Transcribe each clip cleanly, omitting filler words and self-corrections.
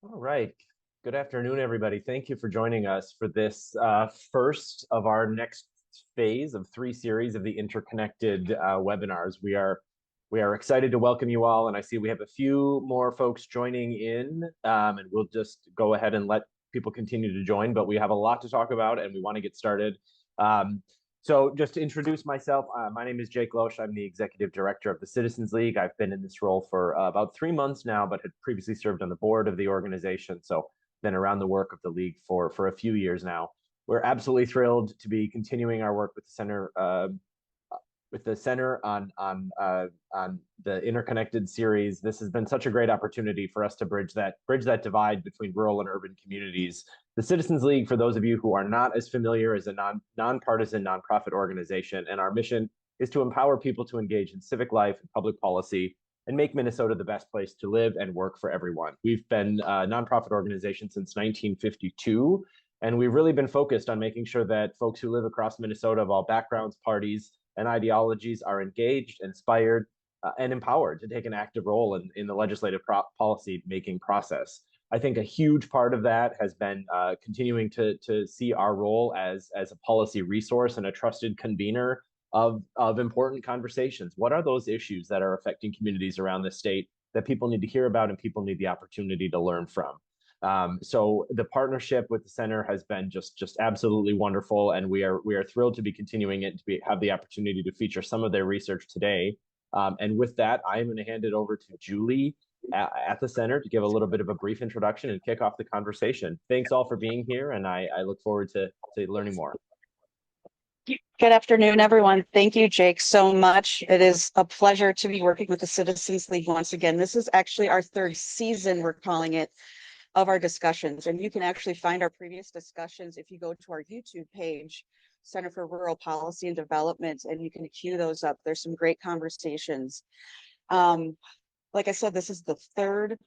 All right. Good afternoon, everybody. Thank you for joining us for this first of our next phase of three series of the interconnected webinars. We are excited to welcome you all, and I see we have a few more folks joining in, and we'll just go ahead and let people continue to join. But we have a lot to talk about, and we want to get started. So just to introduce myself, my name is Jake Loesch. I'm the Executive Director of the Citizens League. I've been in this role for about 3 months now, but had previously served on the board of the organization. So been around the work of the league for a few years now. We're absolutely thrilled to be continuing our work with the center on the interconnected series. This has been such a great opportunity for us to bridge that divide between rural and urban communities. The Citizens League, for those of you who are not as familiar, is a nonpartisan nonprofit organization, and our mission is to empower people to engage in civic life and public policy and make Minnesota the best place to live and work for everyone. We've been a nonprofit organization since 1952, and we've really been focused on making sure that folks who live across Minnesota of all backgrounds, parties, and ideologies are engaged, inspired, and empowered to take an active role in the legislative policy making process. I think a huge part of that has been continuing to see our role as a policy resource and a trusted convener of important conversations. What are those issues that are affecting communities around the state that people need to hear about and people need the opportunity to learn from? So the partnership with the center has been just absolutely wonderful, and we are thrilled to be continuing it, to have the opportunity to feature some of their research today. And with that, I'm going to hand it over to Julie at the center to give a little bit of a brief introduction and kick off the conversation. Thanks all for being here, and I look forward to learning more. Good afternoon, everyone. Thank you, Jake, so much. It is a pleasure to be working with the Citizens League once again. This is actually our third season, we're calling it, of our discussions. And you can actually find our previous discussions if you go to our YouTube page, Center for Rural Policy and Development, and you can queue those up. There's some great conversations. Like I said, this is the third,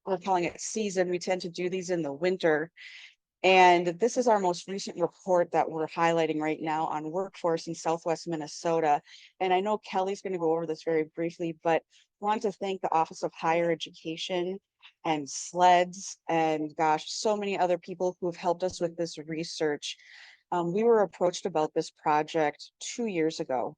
we're calling it season. We tend to do these in the winter. And this is our most recent report that we're highlighting right now on workforce in Southwest Minnesota. And I know Kelly's going to go over this very briefly, but I want to thank the Office of Higher Education and SLEDS and gosh, so many other people who have helped us with this research. We were approached about this project 2 years ago,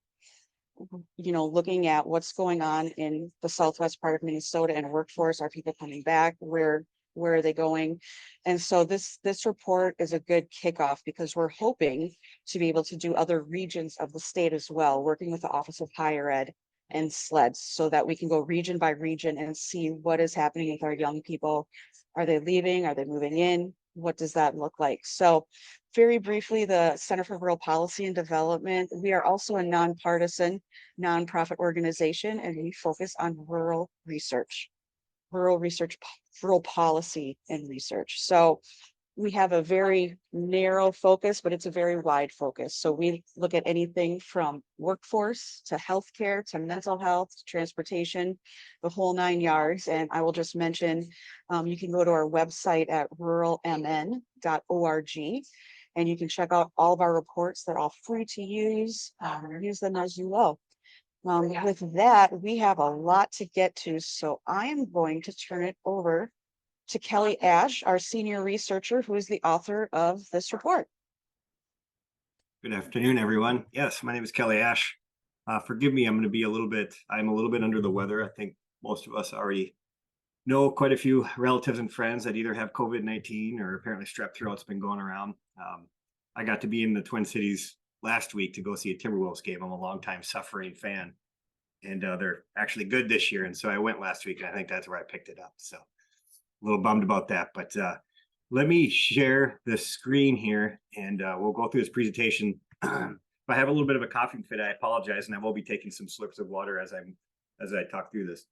looking at what's going on in the southwest part of Minnesota and workforce. Are people coming back? Where are they going? And so this report is a good kickoff because we're hoping to be able to do other regions of the state as well, working with the Office of Higher Ed and SLEDS so that we can go region by region and see what is happening with our young people. Are they leaving? Are they moving in? What does that look like? So very briefly, the Center for Rural Policy and Development, we are also a nonpartisan nonprofit organization, and we focus on rural policy and research. So we have a very narrow focus, but it's a very wide focus. So we look at anything from workforce to healthcare to mental health, to transportation, the whole 9 yards. And I will just mention, you can go to our website at ruralmn.org and you can check out all of our reports. They're all free to use. Use them as you will. With that, we have a lot to get to, so I am going to turn it over to Kelly Asche, our senior researcher, who is the author of this report. Good afternoon, everyone. Yes, my name is Kelly Asche. Forgive me, I'm a little bit under the weather. I think most of us already know quite a few relatives and friends that either have COVID-19 or apparently strep throat's been going around. I got to be in the Twin Cities last week to go see a Timberwolves game. I'm a longtime suffering fan, and they're actually good this year. And so I went last week, and I think that's where I picked it up. So a little bummed about that, but let me share the screen here, and we'll go through this presentation. If I have a little bit of a coughing fit, I apologize, and I will be taking some slurps of water as I talk through this.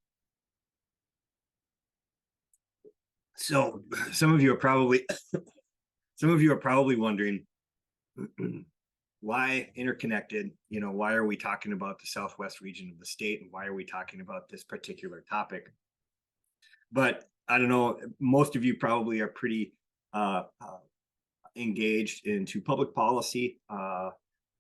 So some of you are probably wondering, why interconnected? Why are we talking about the southwest region of the state, and why are we talking about this particular topic? But I don't know, most of you probably are pretty engaged into public policy,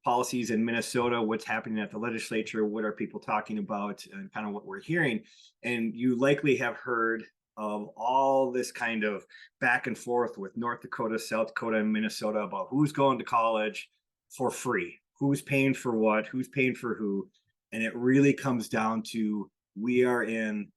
policies in Minnesota, what's happening at the legislature, what are people talking about, and kind of what we're hearing. And you likely have heard of all this kind of back and forth with North Dakota, South Dakota, and Minnesota about who's going to college for free, who's paying for what, who's paying for who. And it really comes down to we are in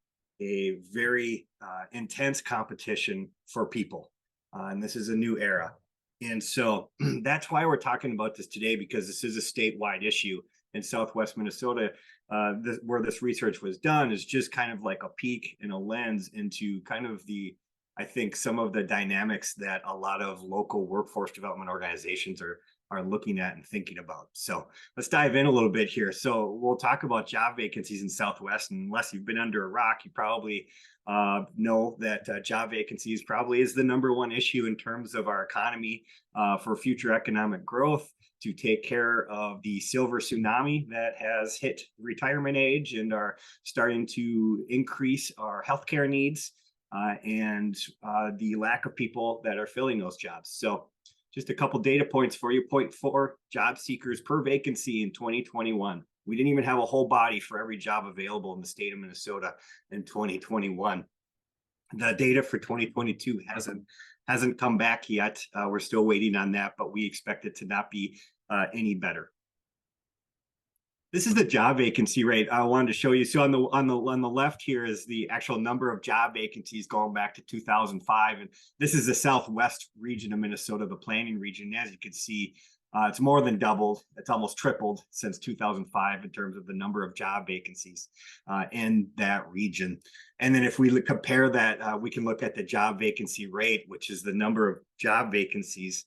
a very intense competition for people. And this is a new era. And so that's why we're talking about this today, because this is a statewide issue in Southwest Minnesota. Where this research was done is just kind of like a peek and a lens into kind of I think some of the dynamics that a lot of local workforce development organizations are looking at and thinking about. So let's dive in a little bit here. So we'll talk about job vacancies in Southwest. And unless you've been under a rock, you probably know that job vacancies probably is the #1 issue in terms of our economy for future economic growth, to take care of the silver tsunami that has hit retirement age and are starting to increase our healthcare needs and the lack of people that are filling those jobs. So just a couple data points for you. 0.4 job seekers per vacancy in 2021. We didn't even have a whole body for every job available in the state of Minnesota in 2021. The data for 2022 hasn't come back yet. We're still waiting on that, but we expect it to not be any better. This is the job vacancy rate I wanted to show you. So on the left here is the actual number of job vacancies going back to 2005, and this is the Southwest region of Minnesota, the planning region. As you can see, it's more than doubled. It's almost tripled since 2005 in terms of the number of job vacancies in that region. And then if we compare that, we can look at the job vacancy rate, which is the number of job vacancies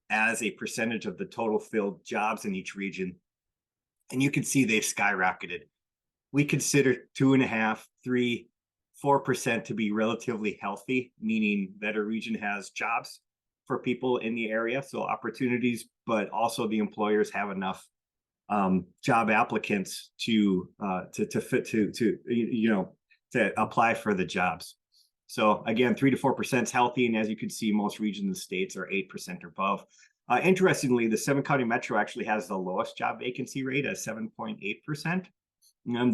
as a percentage of the total filled jobs in each region. And you can see they've skyrocketed. We consider 2.5%, 3%, 4% to be relatively healthy, meaning that a region has jobs for people in the area, so opportunities, but also the employers have enough job applicants to apply for the jobs. So again, 3 to 4% is healthy, and as you can see, most regions of the states are 8% or above. Interestingly, the 7-county metro actually has the lowest job vacancy rate at 7.8%,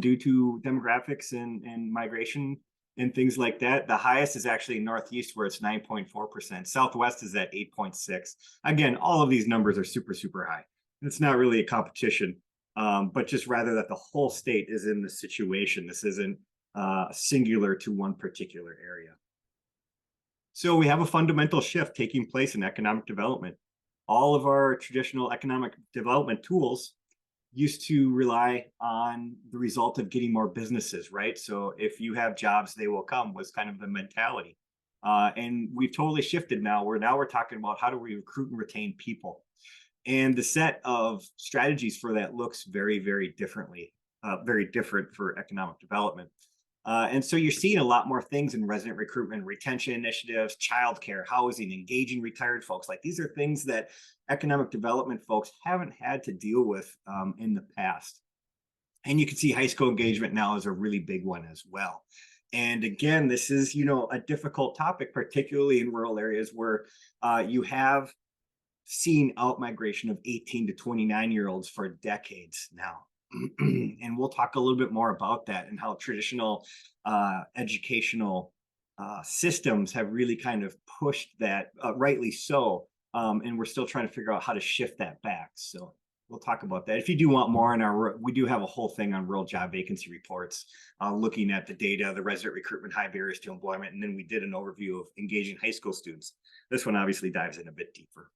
due to demographics and migration and things like that. The highest is actually Northeast, where it's 9.4%. Southwest is at 8.6%. Again, all of these numbers are super, super high. It's not really a competition, but just rather that the whole state is in this situation. This isn't singular to one particular area. So we have a fundamental shift taking place in economic development. All of our traditional economic development tools used to rely on the result of getting more businesses, right? So if you have jobs, they will come, was kind of the mentality. And we've totally shifted now, where now we're talking about how do we recruit and retain people. And the set of strategies for that looks very, very different for economic development. And so you're seeing a lot more things in resident recruitment, retention initiatives, childcare, housing, engaging retired folks. Like, these are things that economic development folks haven't had to deal with in the past. And you can see high school engagement now is a really big one as well. And again, this is, a difficult topic, particularly in rural areas where you have seen out-migration of 18 to 29-year-olds for decades now. And we'll talk a little bit more about that and how traditional educational systems have really kind of pushed that, rightly so. And we're still trying to figure out how to shift that back. So we'll talk about that. If you do want more we do have a whole thing on rural job vacancy reports, looking at the data, the resident recruitment, high barriers to employment, and then we did an overview of engaging high school students. This one obviously dives in a bit deeper.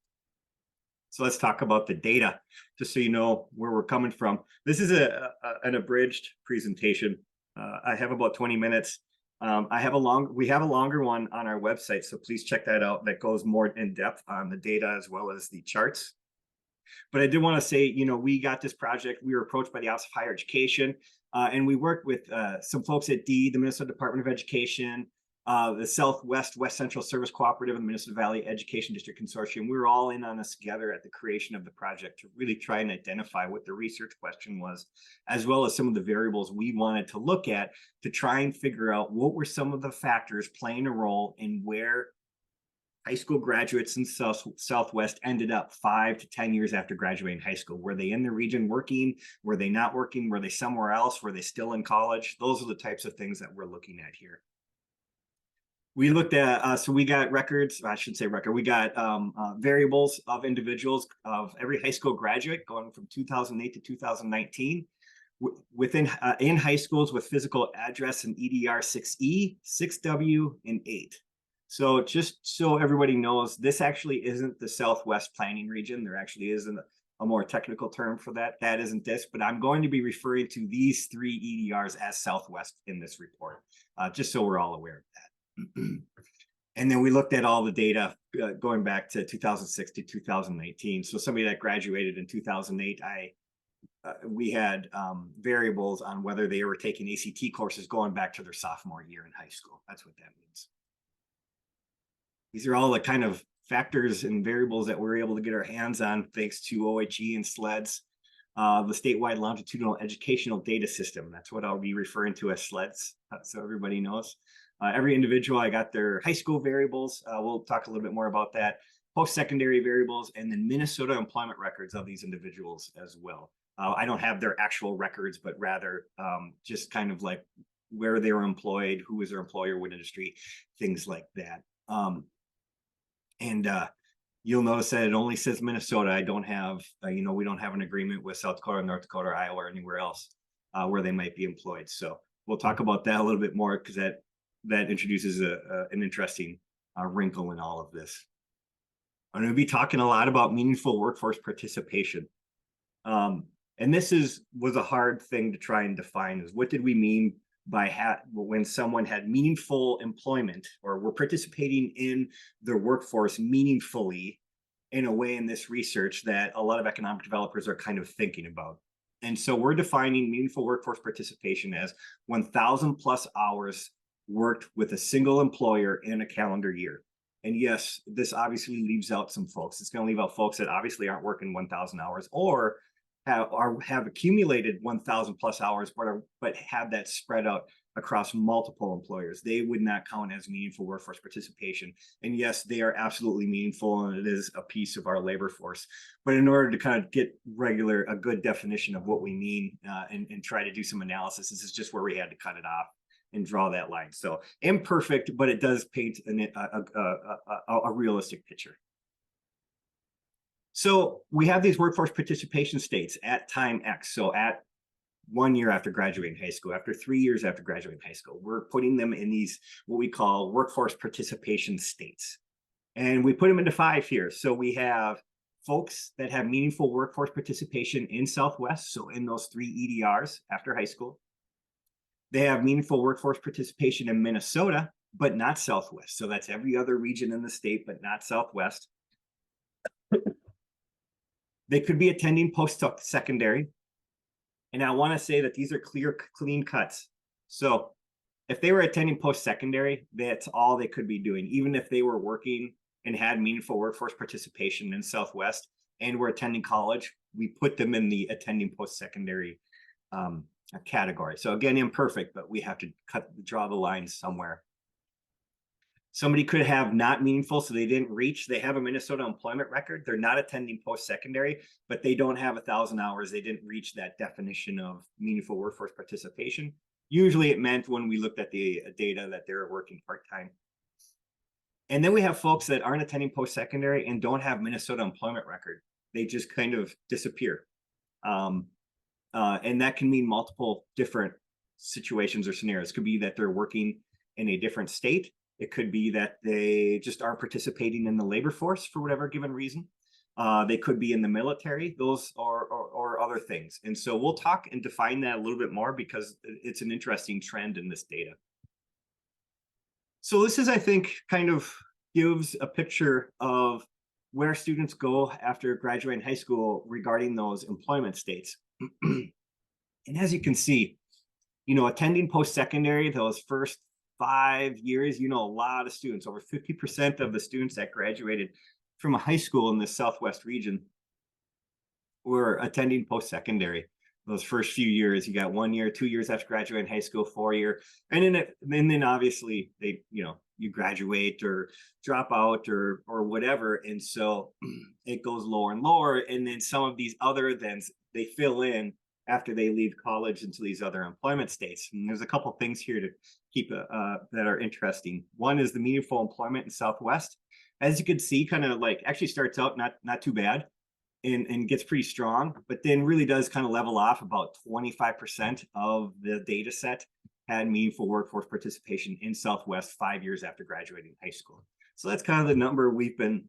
So let's talk about the data, just so you know where we're coming from. This is an abridged presentation. I have about 20 minutes. We have a longer one on our website, so please check that out. That goes more in depth on the data as well as the charts. But I did want to say, we got this project. We were approached by the Office of Higher Education, and we worked with some folks at the Minnesota Department of Education, the Southwest West Central Service Cooperative, and the Minnesota Valley Education District Consortium. We were all in on this together at the creation of the project to really try and identify what the research question was, as well as some of the variables we wanted to look at to try and figure out what were some of the factors playing a role in where high school graduates in Southwest ended up 5 to 10 years after graduating high school. Were they in the region working? Were they not working? Were they somewhere else? Were they still in college? Those are the types of things that we're looking at here. We looked at, so we got records, I should say record, we got variables of individuals of every high school graduate going from 2008 to 2019 within in high schools with physical address and EDR 6E, 6W, and 8. So just so everybody knows, this actually isn't the Southwest planning region. There actually isn't a more technical term for that. That isn't this, but I'm going to be referring to these 3 EDRs as Southwest in this report, just so we're all aware of that. And then we looked at all the data going back to 2006 to 2019. So somebody that graduated in 2008, we had variables on whether they were taking ACT courses going back to their sophomore year in high school. That's what that means. These are all the kind of factors and variables that we're able to get our hands on thanks to OHE and SLEDS, the statewide longitudinal educational data system. That's what I'll be referring to as SLEDS, so everybody knows. Every individual, I got their high school variables. We'll talk a little bit more about that. Post-secondary variables, and then Minnesota employment records of these individuals as well. I don't have their actual records, but rather just kind of like where they were employed, who was their employer, what industry, things like that. You'll notice that it only says Minnesota. I don't have, we don't have an agreement with South Dakota, North Dakota, or Iowa, or anywhere else where they might be employed. So we'll talk about that a little bit more because that introduces an interesting wrinkle in all of this. I'm going to be talking a lot about meaningful workforce participation. And this was a hard thing to try and define, is what did we mean by when someone had meaningful employment or were participating in their workforce meaningfully in a way in this research that a lot of economic developers are kind of thinking about. And so we're defining meaningful workforce participation as 1,000 plus hours worked with a single employer in a calendar year. And yes, this obviously leaves out some folks. It's going to leave out folks that obviously aren't working 1,000 hours or have accumulated 1,000 plus hours, but have that spread out across multiple employers. They would not count as meaningful workforce participation. And yes, they are absolutely meaningful, and it is a piece of our labor force. But in order to kind of get a good definition of what we mean and try to do some analysis, this is just where we had to cut it off and draw that line. So imperfect, but it does paint a realistic picture. So we have these workforce participation states at time X. So at 1 year after graduating high school, after 3 years after graduating high school, we're putting them in these, what we call workforce participation states. And we put them into 5 here. So we have folks that have meaningful workforce participation in Southwest. So in those 3 EDRs after high school. They have meaningful workforce participation in Minnesota, but not Southwest. So that's every other region in the state, but not Southwest. They could be attending post-secondary. And I want to say that these are clean cuts. So if they were attending post-secondary, that's all they could be doing. Even if they were working and had meaningful workforce participation in Southwest and were attending college, we put them in the attending post-secondary category. So again, imperfect, but we have to draw the line somewhere. Somebody could have not meaningful, so they didn't reach. They have a Minnesota employment record. They're not attending post-secondary, but they don't have 1,000 hours. They didn't reach that definition of meaningful workforce participation. Usually it meant when we looked at the data that they were working part-time. And then we have folks that aren't attending post-secondary and don't have Minnesota employment record. They just kind of disappear. And that can mean multiple different situations or scenarios. It could be that they're working in a different state. It could be that they just aren't participating in the labor force for whatever given reason. They could be in the military, those or other things. And so we'll talk and define that a little bit more because it's an interesting trend in this data. So this is, I think, kind of gives a picture of where students go after graduating high school regarding those employment states. And as you can see, attending post-secondary, those first 5 years, a lot of students, over 50% of the students that graduated from a high school in the Southwest region were attending post-secondary. Those first few years, you got 1 year, 2 years after graduating high school, 4 year, and then obviously they, you graduate or drop out or whatever, and so it goes lower and lower, and then some of these other thens they fill in after they leave college into these other employment states. And there's a couple things here to keep that are interesting. One is the meaningful employment in Southwest. As you can see, kind of like actually starts out not too bad and gets pretty strong, but then really does kind of level off. About 25% of the data set had meaningful workforce participation in Southwest 5 years after graduating high school. So that's kind of the number we've been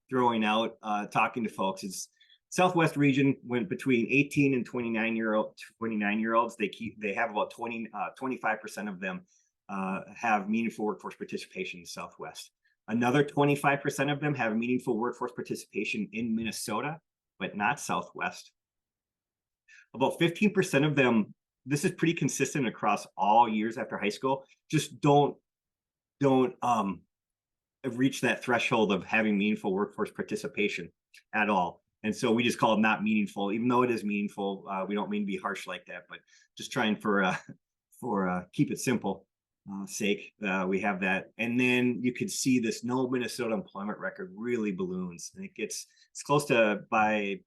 throwing out, talking to folks. It's Southwest region went between 18 and 29-year-olds. They have about 25% of them have meaningful workforce participation in Southwest. Another 25% of them have meaningful workforce participation in Minnesota, but not Southwest. About 15% of them, this is pretty consistent across all years after high school, just don't reach that threshold of having meaningful workforce participation at all. And so we just call it not meaningful, even though it is meaningful. We don't mean to be harsh like that, but just trying for keep it simple sake. We have that. And then you could see this no Minnesota employment record really balloons. And it's close to, by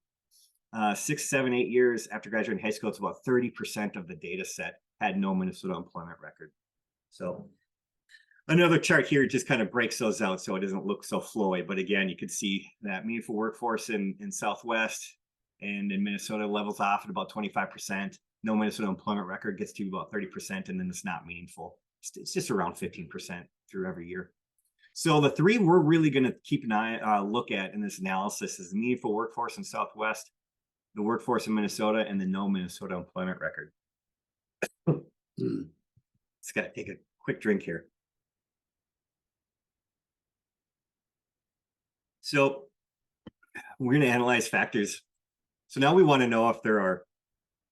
6, 7, 8 years after graduating high school, it's about 30% of the data set had no Minnesota employment record. So another chart here just kind of breaks those out so it doesn't look so flowy. But again, you can see that meaningful workforce in Southwest and in Minnesota levels off at about 25%. No Minnesota employment record gets to about 30%, and then it's not meaningful. It's just around 15% through every year. So the three we're really going to keep an eye, look at in this analysis is the meaningful workforce in Southwest, the workforce in Minnesota, and the no Minnesota employment record. Just got to take a quick drink here. So we're going to analyze factors. So now we want to know if there are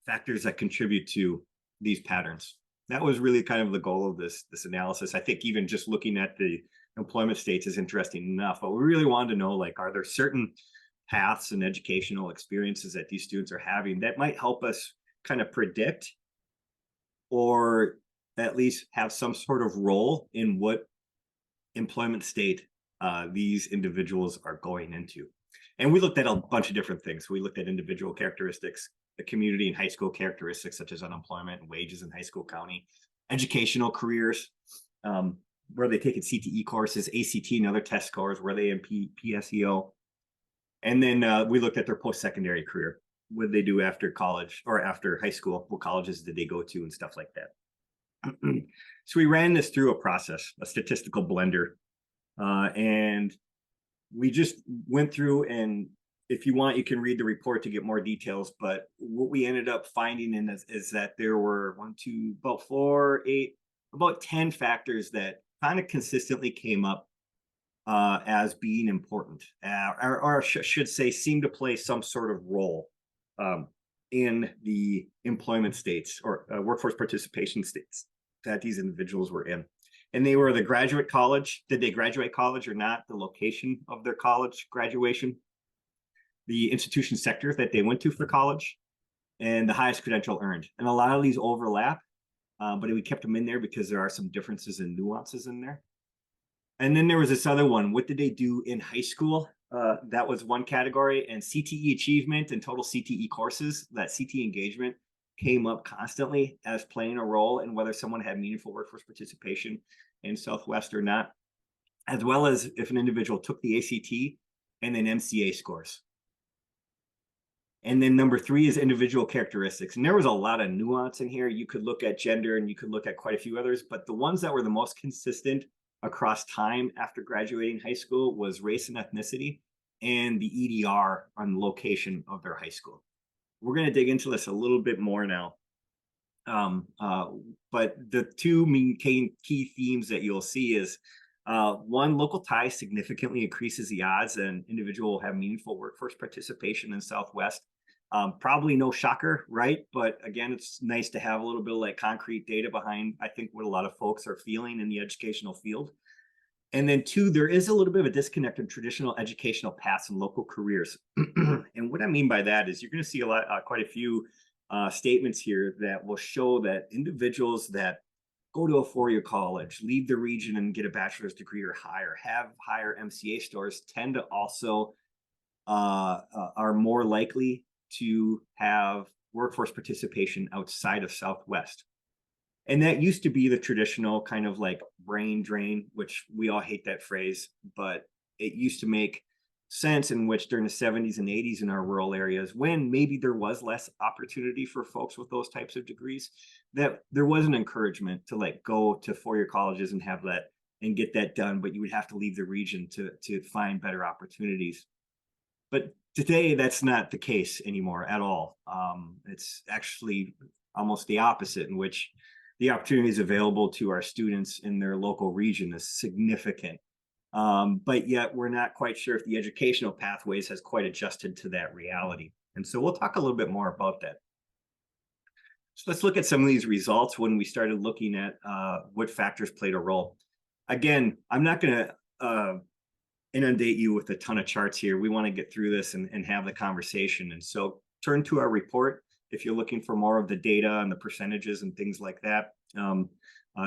factors that contribute to these patterns. That was really kind of the goal of this analysis. I think even just looking at the employment states is interesting enough, but we really wanted to know, like, are there certain paths and educational experiences that these students are having that might help us kind of predict or at least have some sort of role in what employment state these individuals are going into. And we looked at a bunch of different things. We looked at individual characteristics, the community and high school characteristics, such as unemployment and wages in high school, county, educational careers, where they taken CTE courses, ACT and other test scores, were they in PSEO. And then we looked at their post-secondary career. What did they do after college or after high school? What colleges did they go to and stuff like that? So we ran this through a process, a statistical blender. And we just went through, and if you want, you can read the report to get more details. But what we ended up finding in this is that there were about 4, 8, about 10 factors that kind of consistently came up as being important, or should say, seem to play some sort of role in the employment states or workforce participation states that these individuals were in. And they were the graduate college. Did they graduate college or not? The location of their college graduation, the institution sector that they went to for college, and the highest credential earned. And a lot of these overlap, but we kept them in there because there are some differences and nuances in there. And then there was this other one. What did they do in high school? That was one category. And CTE achievement and total CTE courses, that CTE engagement came up constantly as playing a role in whether someone had meaningful workforce participation in Southwest or not, as well as if an individual took the ACT and then MCA scores. And then number 3 is individual characteristics. And there was a lot of nuance in here. You could look at gender and you could look at quite a few others, but the ones that were the most consistent across time after graduating high school was race and ethnicity and the EDR on the location of their high school. We're going to dig into this a little bit more now. But the two main key themes that you'll see is one, local ties significantly increases the odds an individual will have meaningful workforce participation in Southwest. Probably no shocker, right? But again, it's nice to have a little bit of like concrete data behind, I think, what a lot of folks are feeling in the educational field. And then 2, there is a little bit of a disconnect in traditional educational paths and local careers. And what I mean by that is you're going to see quite a few statements here that will show that individuals that go to a 4-year college, leave the region and get a bachelor's degree or higher, have higher MCA scores, tend to also are more likely to have workforce participation outside of Southwest. And that used to be the traditional kind of like brain drain, which we all hate that phrase, but it used to make sense in which during the 70s and 80s in our rural areas, when maybe there was less opportunity for folks with those types of degrees, that there was an encouragement to like go to four-year colleges and have that and get that done, but you would have to leave the region to find better opportunities. But today, that's not the case anymore at all. It's actually almost the opposite, in which the opportunities available to our students in their local region is significant. But yet we're not quite sure if the educational pathways has quite adjusted to that reality. And so we'll talk a little bit more about that. So let's look at some of these results when we started looking at what factors played a role. Again, I'm not going to inundate you with a ton of charts here. We want to get through this and have the conversation. And so turn to our report if you're looking for more of the data and the percentages and things like that.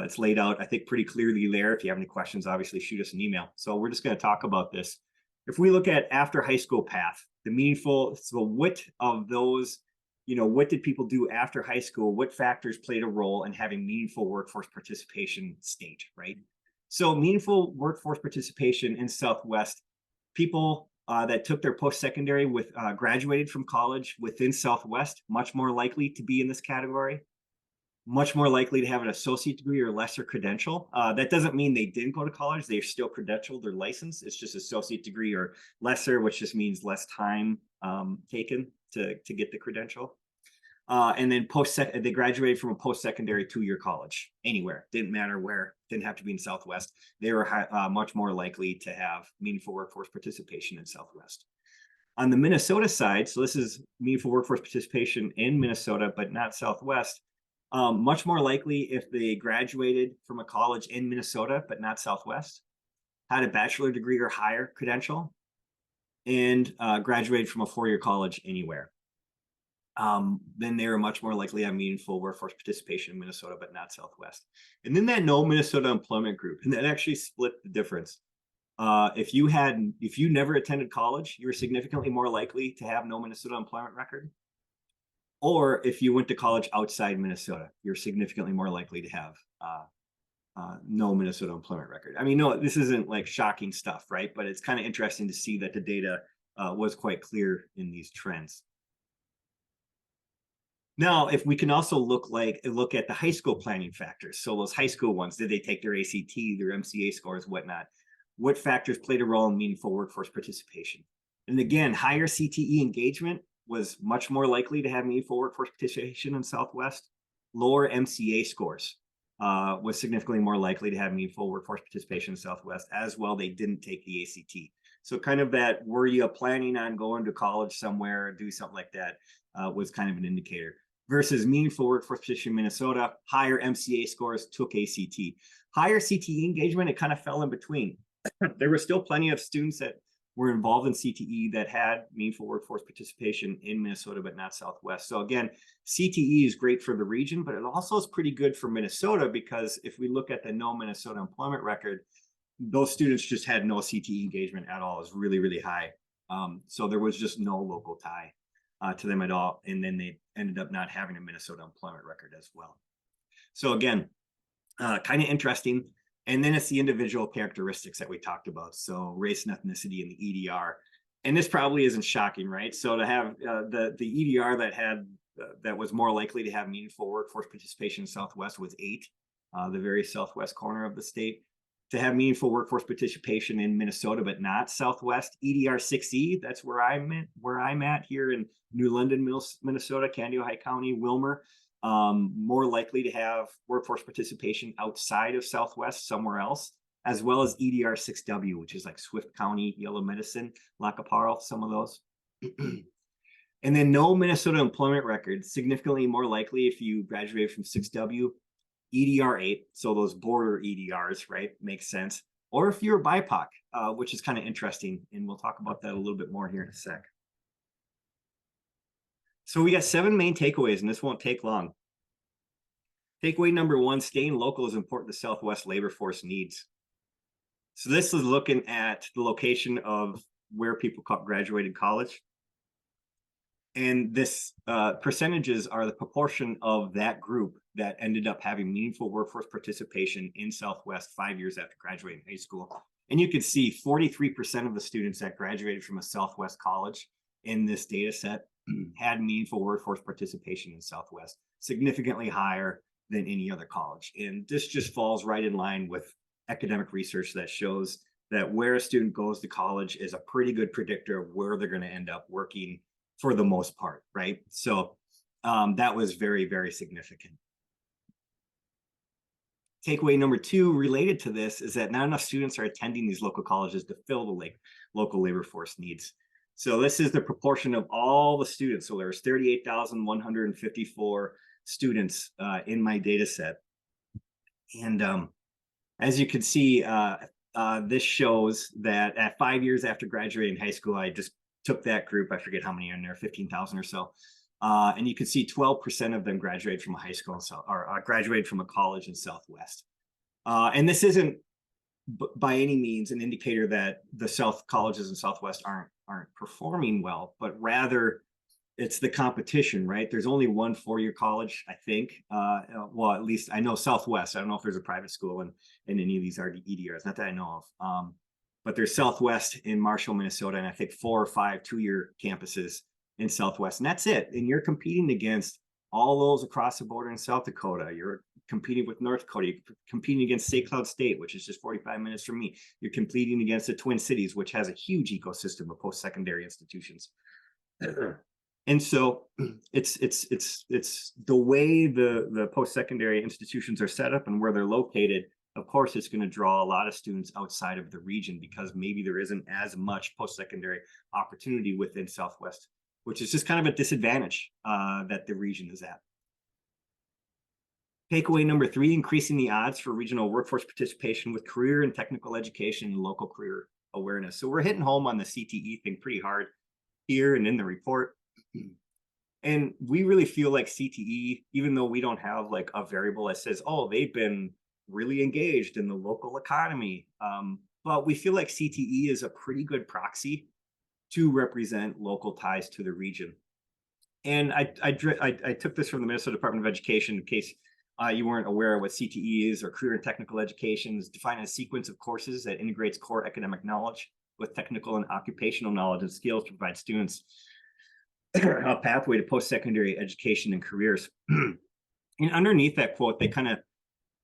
It's laid out, I think, pretty clearly there. If you have any questions, obviously shoot us an email. So we're just going to talk about this. If we look at after high school path, the meaningful, so what of those, what did people do after high school? What factors played a role in having meaningful workforce participation stage, right? So meaningful workforce participation in Southwest, people that took their post-secondary with graduated from college within Southwest, much more likely to be in this category, much more likely to have an associate degree or lesser credential. That doesn't mean they didn't go to college. They're still credentialed, they're licensed. It's just associate degree or lesser, which just means less time taken to get the credential. And then they graduated from a post-secondary 2-year college anywhere. Didn't matter where, didn't have to be in Southwest. They were much more likely to have meaningful workforce participation in Southwest. On the Minnesota side, so this is meaningful workforce participation in Minnesota, but not Southwest, much more likely if they graduated from a college in Minnesota, but not Southwest, had a bachelor degree or higher credential, and graduated from a 4-year college anywhere. Then they are much more likely to have meaningful workforce participation in Minnesota, but not Southwest. And then that no Minnesota employment group, and that actually split the difference. If you never attended college, you were significantly more likely to have no Minnesota employment record. Or if you went to college outside Minnesota, you're significantly more likely to have no Minnesota employment record. I mean, no, this isn't like shocking stuff, right? But it's kind of interesting to see that the data was quite clear in these trends. Now, if we can also look at the high school planning factors. So those high school ones, did they take their ACT, their MCA scores, whatnot? What factors played a role in meaningful workforce participation? And again, higher CTE engagement was much more likely to have meaningful workforce participation in Southwest. Lower MCA scores was significantly more likely to have meaningful workforce participation in Southwest. As well, they didn't take the ACT. So kind of that, were you planning on going to college somewhere or do something like that, was kind of an indicator. Versus meaningful workforce participation in Minnesota, higher MCA scores, took ACT. Higher CTE engagement, it kind of fell in between. There were still plenty of students that were involved in CTE that had meaningful workforce participation in Minnesota, but not Southwest. So again, CTE is great for the region, but it also is pretty good for Minnesota, because if we look at the no Minnesota employment record, those students just had no CTE engagement at all. It was really, really high. So there was just no local tie to them at all. And then they ended up not having a Minnesota employment record as well. So again, kind of interesting. And then it's the individual characteristics that we talked about. So race and ethnicity and the EDR. And this probably isn't shocking, right? So to have the EDR that was more likely to have meaningful workforce participation in Southwest was 8, the very southwest corner of the state. To have meaningful workforce participation in Minnesota, but not Southwest, EDR 6E, that's where I'm at here in New London, Minnesota, Candy, Ohio County, Wilmer. More likely to have workforce participation outside of Southwest, somewhere else, as well as EDR 6W, which is like Swift County, Yellow Medicine, Lacaparo, some of those. And then no Minnesota employment record, significantly more likely if you graduated from 6W, EDR 8, so those border EDRs, right, makes sense. Or if you're BIPOC, which is kind of interesting, and we'll talk about that a little bit more here in a sec. So we got 7 main takeaways, and this won't take long. Takeaway number 1, staying local is important to Southwest labor force needs. So this is looking at the location of where people graduated college. And this percentages are the proportion of that group that ended up having meaningful workforce participation in Southwest 5 years after graduating high school. And you can see 43% of the students that graduated from a Southwest college in this data set had meaningful workforce participation in Southwest, significantly higher than any other college. And this just falls right in line with academic research that shows that where a student goes to college is a pretty good predictor of where they're going to end up working for the most part, right? So that was very, very significant. Takeaway number 2 related to this is that not enough students are attending these local colleges to fill the local labor force needs. So this is the proportion of all the students. So there's 38,154 students in my data set. And as you can see, this shows that at 5 years after graduating high school, I just took that group, I forget how many are in there, 15,000 or so. And you can see 12% of them graduated from a high school or graduated from a college in Southwest. And this isn't by any means an indicator that the South colleges in Southwest aren't performing well, but rather it's the competition, right? There's only one 4-year college, I think. Well, at least I know Southwest. I don't know if there's a private school in any of these EDRs, not that I know of. But there's Southwest in Marshall, Minnesota, and I think 4 or 5 2-year campuses in Southwest, and that's it. And you're competing against all those across the border in South Dakota. You're competing with North Dakota. You're competing against St. Cloud State, which is just 45 minutes from me. You're competing against the Twin Cities, which has a huge ecosystem of post-secondary institutions. And so it's the way the post-secondary institutions are set up and where they're located. Of course, it's going to draw a lot of students outside of the region because maybe there isn't as much post-secondary opportunity within Southwest, which is just kind of a disadvantage that the region is at. Takeaway number 3, increasing the odds for regional workforce participation with career and technical education and local career awareness. So we're hitting home on the CTE thing pretty hard here and in the report. And we really feel like CTE, even though we don't have like a variable that says, oh, they've been really engaged in the local economy. But we feel like CTE is a pretty good proxy to represent local ties to the region. And I took this from the Minnesota Department of Education in case you weren't aware of what CTE is, or career and technical education is defined as a sequence of courses that integrates core academic knowledge with technical and occupational knowledge and skills to provide students a pathway to post-secondary education and careers. And underneath that quote, they kind of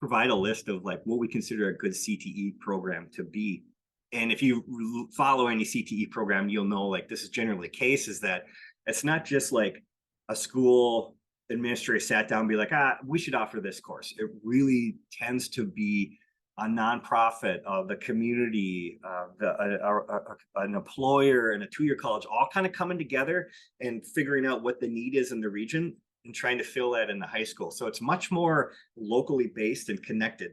provide a list of like what we consider a good CTE program to be. And if you follow any CTE program, you'll know like this is generally the case, is that it's not just like a school administrator sat down and be like, we should offer this course. It really tends to be a nonprofit, the community, an employer and a 2-year college all kind of coming together and figuring out what the need is in the region and trying to fill that in the high school. So it's much more locally based and connected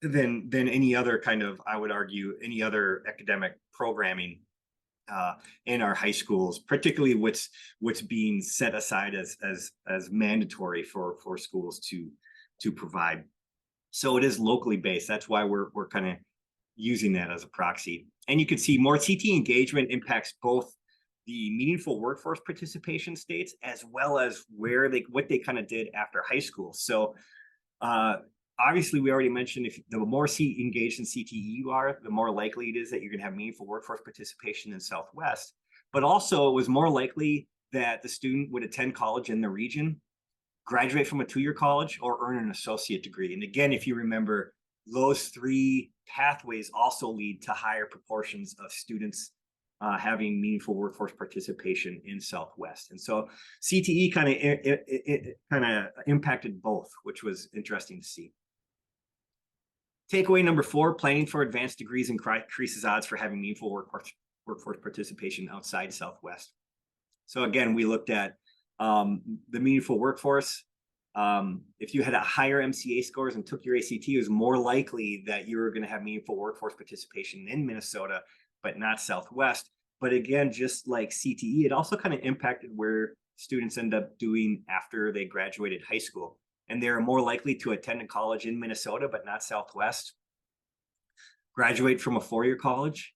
than any other kind of, I would argue, any other academic programming in our high schools, particularly what's being set aside as mandatory for schools to provide. So it is locally based. That's why we're kind of using that as a proxy. And you can see more CTE engagement impacts both the meaningful workforce participation states as well as what they kind of did after high school. So obviously, we already mentioned if the more engaged in CTE you are, the more likely it is that you're going to have meaningful workforce participation in Southwest. But also, it was more likely that the student would attend college in the region, graduate from a 2-year college, or earn an associate degree. And again, if you remember, those 3 pathways also lead to higher proportions of students having meaningful workforce participation in Southwest. And so CTE kind of impacted both, which was interesting to see. Takeaway number 4, planning for advanced degrees increases odds for having meaningful workforce participation outside Southwest. So again, we looked at the meaningful workforce. If you had a higher MCA scores and took your ACT, it was more likely that you were going to have meaningful workforce participation in Minnesota, but not Southwest. But again, just like CTE, it also kind of impacted where students end up doing after they graduated high school. And they're more likely to attend a college in Minnesota, but not Southwest, graduate from a 4-year college,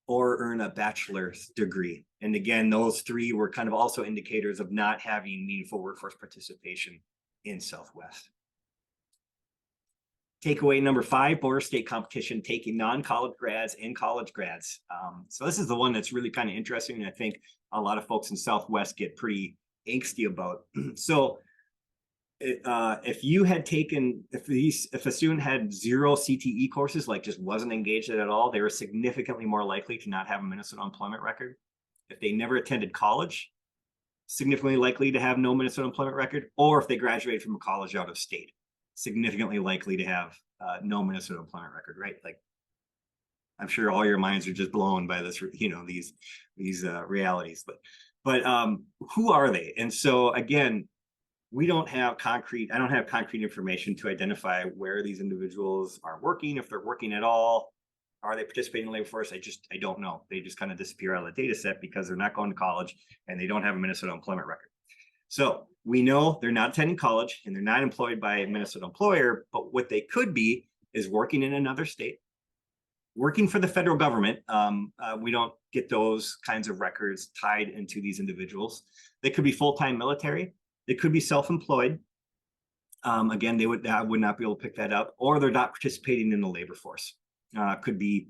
or earn a bachelor's degree And again, those three were kind of also indicators of not having meaningful workforce participation in Southwest. Takeaway number 5, border state competition, taking non-college grads and college grads. So this is the one that's really kind of interesting, and I think a lot of folks in Southwest get pretty angsty about. So if you had taken, if a student had 0 CTE courses, like just wasn't engaged in it at all, they were significantly more likely to not have a Minnesota employment record. If they never attended college, significantly likely to have no Minnesota employment record, or if they graduated from a college out of state, significantly likely to have no Minnesota employment record, right? Like, I'm sure all your minds are just blown by this, these realities. But who are they? And so again, I don't have concrete information to identify where these individuals are working, if they're working at all. Are they participating in the labor force? I don't know. They just kind of disappear out of the data set because they're not going to college and they don't have a Minnesota employment record. So we know they're not attending college and they're not employed by a Minnesota employer, but what they could be is working in another state, working for the federal government. We don't get those kinds of records tied into these individuals. They could be full-time military. They could be self-employed. Again, I would not be able to pick that up, or they're not participating in the labor force. Could be,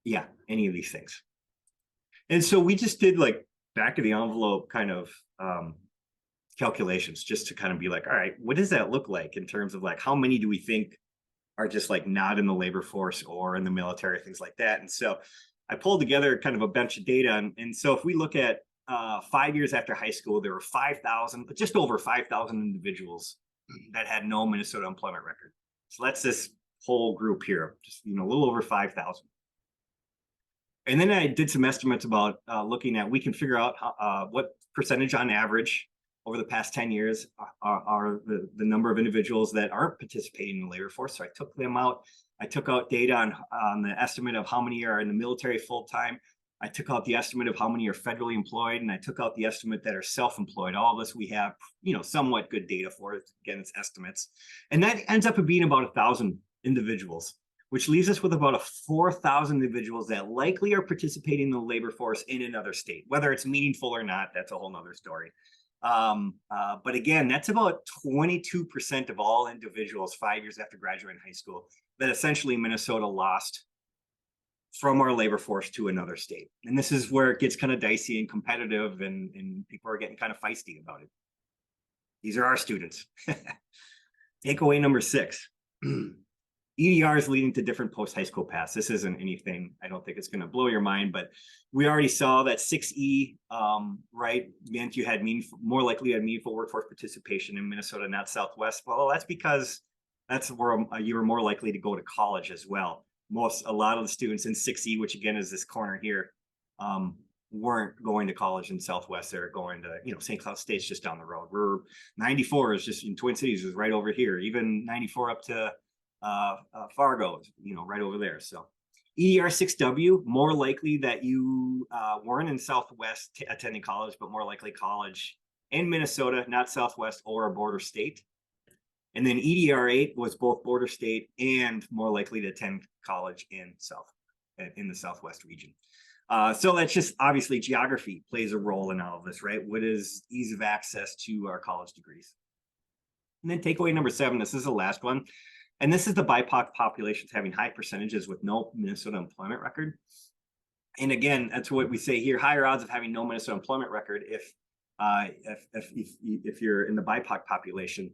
yeah, any of these things. And so we just did like back of the envelope kind of calculations just to kind of be like, all right, what does that look like in terms of like, how many do we think are just like not in the labor force or in the military, things like that. And so I pulled together kind of a bunch of data. And so if we look at 5 years after high school, there were 5,000, just over 5,000 individuals that had no Minnesota employment record. So that's this whole group here, just a little over 5,000. And then I did some estimates about looking at, we can figure out what percentage on average over the past 10 years are the number of individuals that aren't participating in the labor force. So I took them out. I took out data on the estimate of how many are in the military full-time. I took out the estimate of how many are federally employed, and I took out the estimate that are self-employed. All of this we have, somewhat good data for it. Again, it's estimates. And that ends up being about 1,000 individuals, which leaves us with about 4,000 individuals that likely are participating in the labor force in another state. Whether it's meaningful or not, that's a whole nother story. But again, that's about 22% of all individuals 5 years after graduating high school that essentially Minnesota lost from our labor force to another state. And this is where it gets kind of dicey and competitive, and people are getting kind of feisty about it. These are our students. Takeaway number 6. EDRs leading to different post-high school paths. This isn't anything, I don't think it's going to blow your mind, but we already saw that 6E, right, meant you had more likely to have meaningful workforce participation in Minnesota, not Southwest. Well, that's because that's where you were more likely to go to college as well. A lot of the students in 6E, which again is this corner here, weren't going to college in Southwest. They're going to, St. Cloud State's just down the road. 94 is just in Twin Cities, is right over here. Even 94 up to Fargo, right over there. So EDR 6W, more likely that you weren't in Southwest attending college, but more likely college in Minnesota, not Southwest or a border state. And then EDR 8 was both border state and more likely to attend college in the Southwest region. So that's just obviously geography plays a role in all of this, right? What is ease of access to our college degrees? And then takeaway number 7, this is the last one. And this is the BIPOC populations having high percentages with no Minnesota employment record. And again, that's what we say here: higher odds of having no Minnesota employment record if you're in the BIPOC population.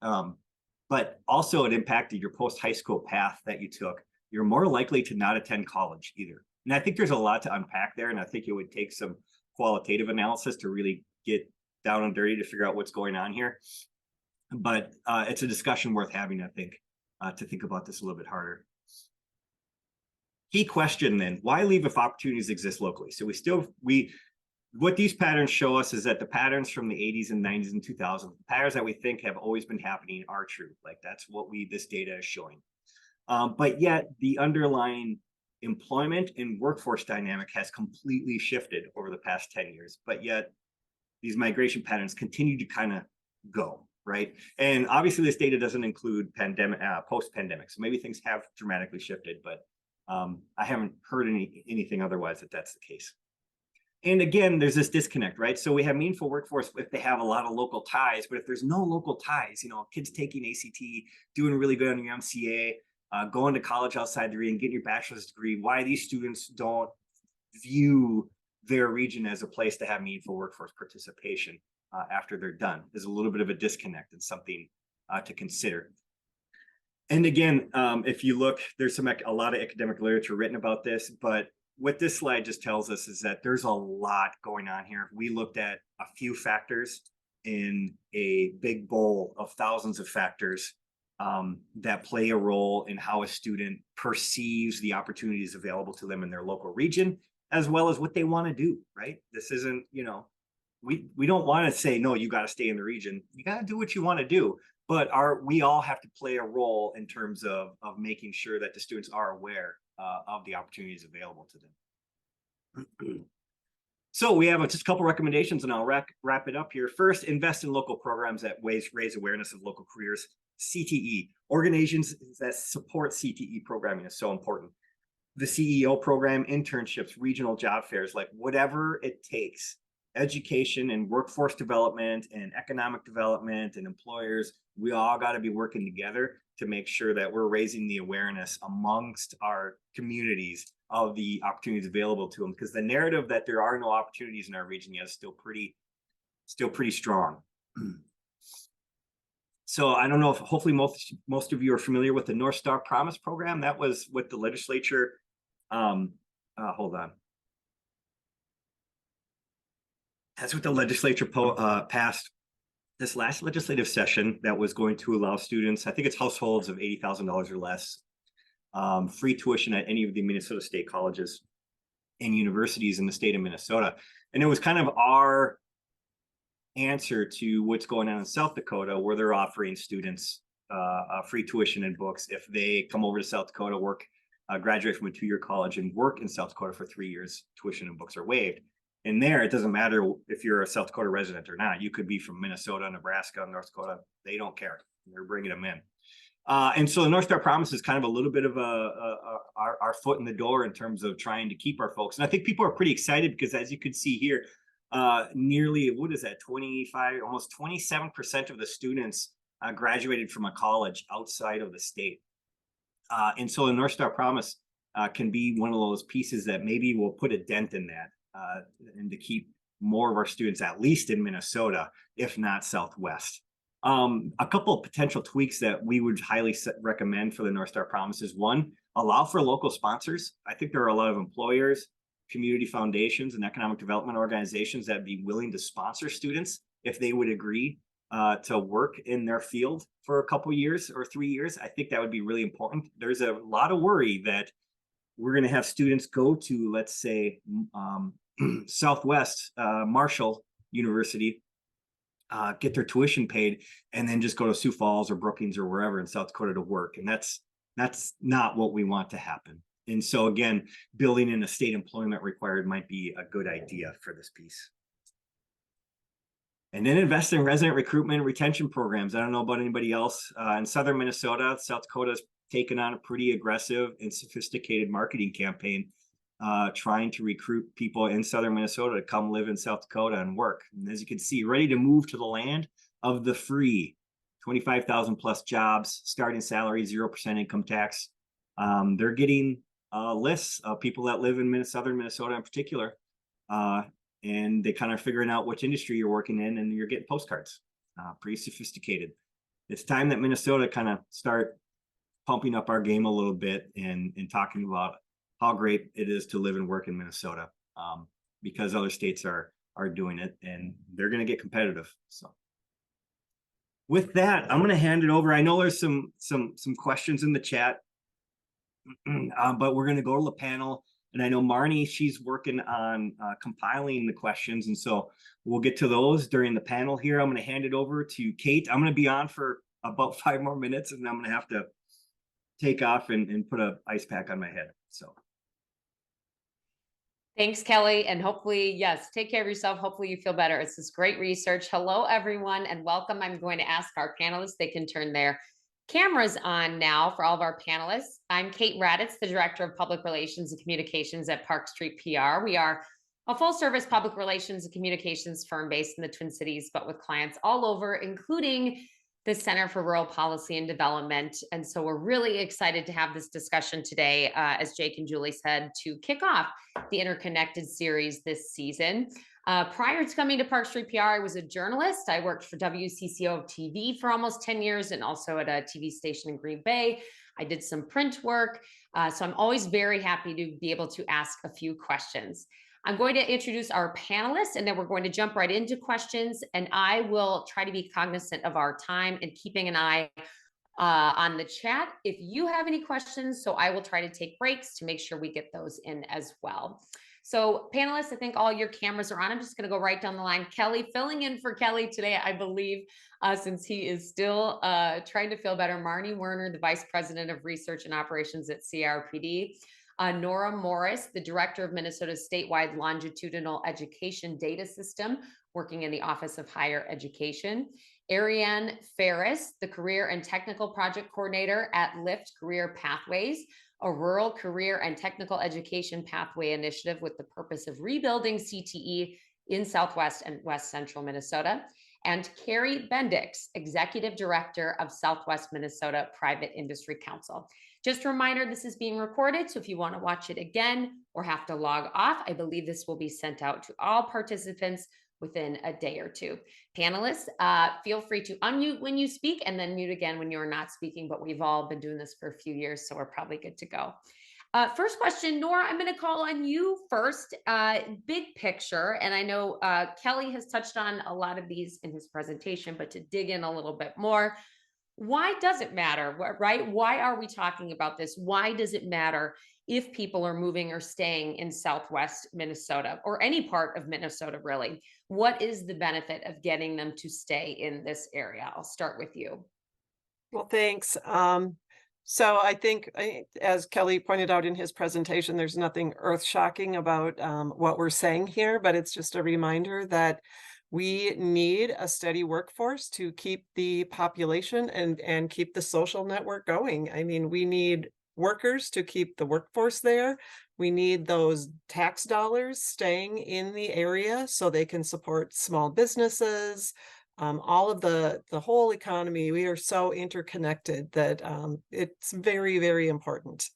But also it impacted your post-high school path that you took. You're more likely to not attend college either. And I think there's a lot to unpack there. And I think it would take some qualitative analysis to really get down and dirty to figure out what's going on here. But it's a discussion worth having, I think, to think about this a little bit harder. Key question then: why leave if opportunities exist locally? So what these patterns show us is that the patterns from the 80s and 90s and 2000s, the patterns that we think have always been happening, are true. Like, that's what this data is showing. But yet the underlying employment and workforce dynamic has completely shifted over the past 10 years. But yet these migration patterns continue to kind of go, right? And obviously this data doesn't include post-pandemic. So maybe things have dramatically shifted, but I haven't heard anything otherwise that's the case. And again, there's this disconnect, right? So we have meaningful workforce if they have a lot of local ties, but if there's no local ties, kids taking ACT, doing really good on your MCA, going to college outside the region, getting your bachelor's degree, why these students don't view their region as a place to have meaningful workforce participation after they're done. There's a little bit of a disconnect and something to consider. And again, if you look, there's a lot of academic literature written about this, but what this slide just tells us is that there's a lot going on here. We looked at a few factors in a big bowl of thousands of factors that play a role in how a student perceives the opportunities available to them in their local region, as well as what they want to do, right? This isn't, we don't want to say, no, you got to stay in the region. You got to do what you want to do. But we all have to play a role in terms of making sure that the students are aware of the opportunities available to them. So we have just a couple recommendations, and I'll wrap it up here. First, invest in local programs that raise awareness of local careers. CTE, organizations that support CTE programming is so important. The CEO program, internships, regional job fairs, like whatever it takes. Education and workforce development and economic development and employers, we all got to be working together to make sure that we're raising the awareness amongst our communities of the opportunities available to them, because the narrative that there are no opportunities in our region yet is still pretty strong. So I don't know if hopefully most of you are familiar with the North Star Promise program. That was what the legislature, hold on. That's what the legislature passed this last legislative session, that was going to allow students, I think it's households of $80,000 or less, free tuition at any of the Minnesota state colleges and universities in the state of Minnesota. And it was kind of our answer to what's going on in South Dakota, where they're offering students free tuition and books if they come over to South Dakota, graduate from a 2-year college and work in South Dakota for 3 years. Tuition and books are waived. And there, it doesn't matter if you're a South Dakota resident or not. You could be from Minnesota, Nebraska, North Dakota. They don't care. They're bringing them in. And so the North Star Promise is kind of a little bit of our foot in the door in terms of trying to keep our folks. And I think people are pretty excited because, as you can see here, nearly, what is that, 25, almost 27% of the students graduated from a college outside of the state. And so the North Star Promise can be one of those pieces that maybe will put a dent in that. And to keep more of our students, at least in Minnesota, if not Southwest. A couple of potential tweaks that we would highly recommend for the North Star Promise is, one, allow for local sponsors. I think there are a lot of employers, community foundations, and economic development organizations that would be willing to sponsor students if they would agree to work in their field for a couple years or 3 years. I think that would be really important. There's a lot of worry that we're going to have students go to, let's say, Southwest Marshall University, get their tuition paid, and then just go to Sioux Falls or Brookings or wherever in South Dakota to work. And that's not what we want to happen. And so again, building in a state employment required might be a good idea for this piece. And then invest in resident recruitment and retention programs. I don't know about anybody else. In southern Minnesota, South Dakota's taken on a pretty aggressive and sophisticated marketing campaign, trying to recruit people in southern Minnesota to come live in South Dakota and work. And as you can see, ready to move to the land of the free, 25,000 plus jobs, starting salary, 0% income tax. They're getting lists of people that live in southern Minnesota in particular, and they kind of figuring out which industry you're working in, and you're getting postcards. Pretty sophisticated. It's time that Minnesota kind of start pumping up our game a little bit and talking about how great it is to live and work in Minnesota, because other states are doing it, and they're going to get competitive. So with that, I'm going to hand it over. I know there's some questions in the chat, but we're going to go to the panel. And I know Marnie, she's working on compiling the questions. And so we'll get to those during the panel here. I'm going to hand it over to Kate. I'm going to be on for about 5 more minutes, and I'm going to have to take off and put an ice pack on my head. So. Thanks, Kelly. And hopefully, yes, take care of yourself. Hopefully you feel better. It's this great research. Hello, everyone, and welcome. I'm going to ask our panelists, they can turn their cameras on now for all of our panelists. I'm Kate Raditz, the Director of Public Relations and Communications at Park Street PR. We are a full service public relations and communications firm based in the Twin Cities, but with clients all over, including the Center for Rural Policy and Development. And so we're really excited to have this discussion today, as Jake and Julie said, to kick off the Interconnected series this season. Prior to coming to Park Street PR, I was a journalist. I worked for WCCO TV for almost 10 years and also at a TV station in Green Bay. I did some print work. So I'm always very happy to be able to ask a few questions. I'm going to introduce our panelists and then we're going to jump right into questions, and I will try to be cognizant of our time and keeping an eye on the chat if you have any questions. So I will try to take breaks to make sure we get those in as well. So panelists, I think all your cameras are on. I'm just going to go right down the line. Kelly, filling in for Kelly today, I believe, since he is still trying to feel better. Marnie Werner, the Vice President of Research and Operations at CRPD. Nora Morris, the Director of Minnesota's statewide longitudinal education data system, working in the Office of Higher Education. Ariane Ferris, the Career and Technical Project Coordinator at Lift Career Pathways, a rural career and technical education pathway initiative with the purpose of rebuilding CTE in Southwest and West Central Minnesota. And Carrie Bendix, Executive Director of Southwest Minnesota Private Industry Council. Just a reminder, this is being recorded, so if you want to watch it again or have to log off, I believe this will be sent out to all participants within a day or two. Panelists, feel free to unmute when you speak and then mute again when you're not speaking, but we've all been doing this for a few years, so we're probably good to go. First question, Nora, I'm going to call on you first. Big picture, and I know Kelly has touched on a lot of these in his presentation, but to dig in a little bit more, why does it matter, right? Why are we talking about this? Why does it matter if people are moving or staying in Southwest Minnesota or any part of Minnesota, really? What is the benefit of getting them to stay in this area? I'll start with you. Well, thanks. So I think, as Kelly pointed out in his presentation, there's nothing earth-shocking about what we're saying here, but it's just a reminder that we need a steady workforce to keep the population and keep the social network going. I mean, we need workers to keep the workforce there. We need those tax dollars staying in the area so they can support small businesses, all of the whole economy. We are so interconnected that it's very, very important.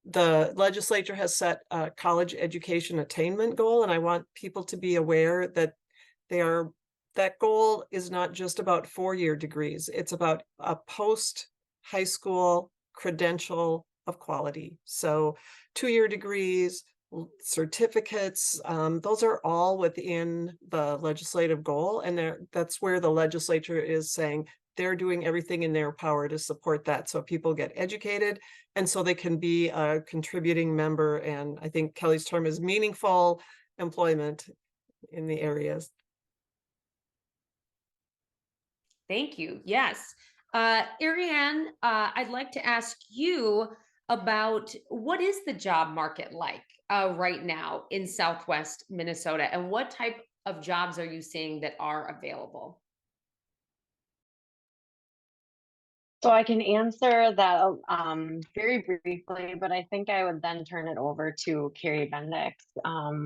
The legislature has set a college education attainment goal, and I want people to be aware that that goal is not just about 4-year degrees. It's about a post-high school credential of quality. So 2-year degrees, certificates, those are all within the legislative goal. And that's where the legislature is saying they're doing everything in their power to support that. So people get educated and so they can be a contributing member. And I think Kelly's term is meaningful employment in the areas. Thank you. Yes. Ariane, I'd like to ask you about what is the job market like right now in Southwest Minnesota, and what type of jobs are you seeing that are available? So I can answer that very briefly, but I think I would then turn it over to Carrie Bendix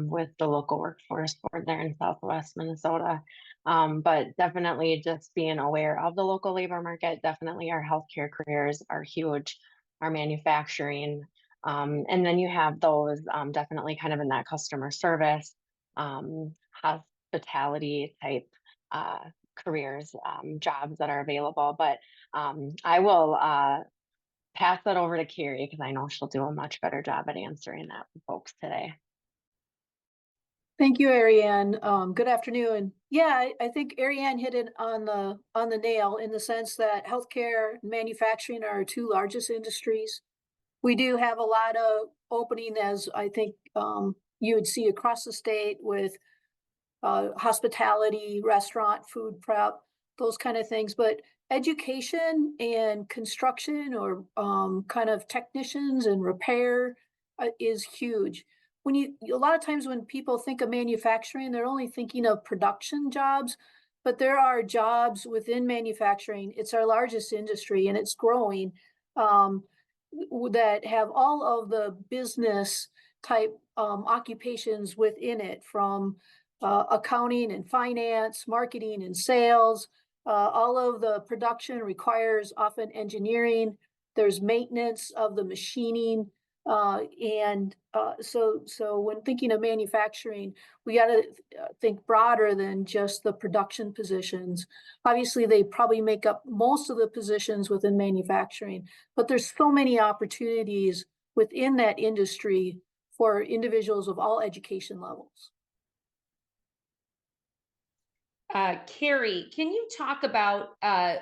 with the local workforce board there in Southwest Minnesota. But definitely just being aware of the local labor market. Definitely our healthcare careers are huge, our manufacturing. And then you have those definitely kind of in that customer service, hospitality type careers, jobs that are available. But I will pass that over to Carrie because I know she'll do a much better job at answering that for folks today. Thank you, Ariane. Good afternoon. Yeah, I think Ariane hit it on the nail in the sense that healthcare and manufacturing are our two largest industries. We do have a lot of opening, as I think you would see across the state, with hospitality, restaurant, food prep, those kind of things. But education and construction, or kind of technicians and repair, is huge. A lot of times when people think of manufacturing, they're only thinking of production jobs, but there are jobs within manufacturing. It's our largest industry and it's growing, that have all of the business type occupations within it, from accounting and finance, marketing and sales. All of the production requires often engineering. There's maintenance of the machining. So when thinking of manufacturing, we got to think broader than just the production positions. Obviously, they probably make up most of the positions within manufacturing, but there's so many opportunities within that industry for individuals of all education levels. Carrie, can you talk about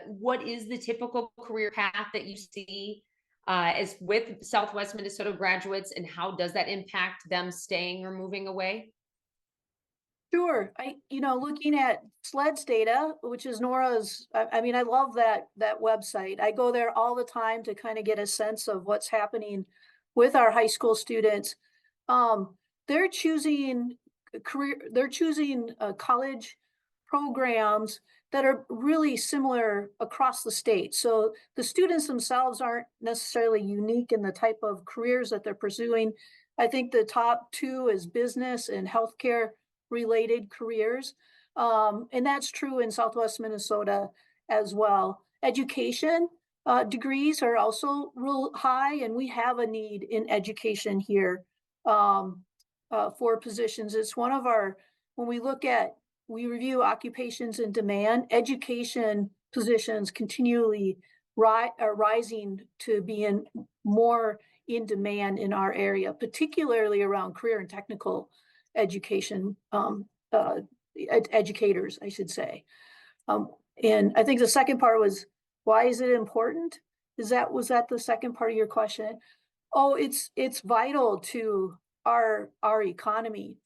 what is the typical career path that you see as with Southwest Minnesota graduates, and how does that impact them staying or moving away? Sure. Looking at SLED's data, which is Nora's, I mean, I love that website. I go there all the time to kind of get a sense of what's happening with our high school students. They're choosing college programs that are really similar across the state. So the students themselves aren't necessarily unique in the type of careers that they're pursuing. I think the top two is business and healthcare related careers. And that's true in Southwest Minnesota as well. Education degrees are also real high, and we have a need in education here for positions. It's one of our, when we review occupations in demand, education positions continually are rising to be more in demand in our area, particularly around career and technical education, educators, I should say. And I think the second part was, why is it important? Was that the second part of your question? Oh, it's vital to our economy.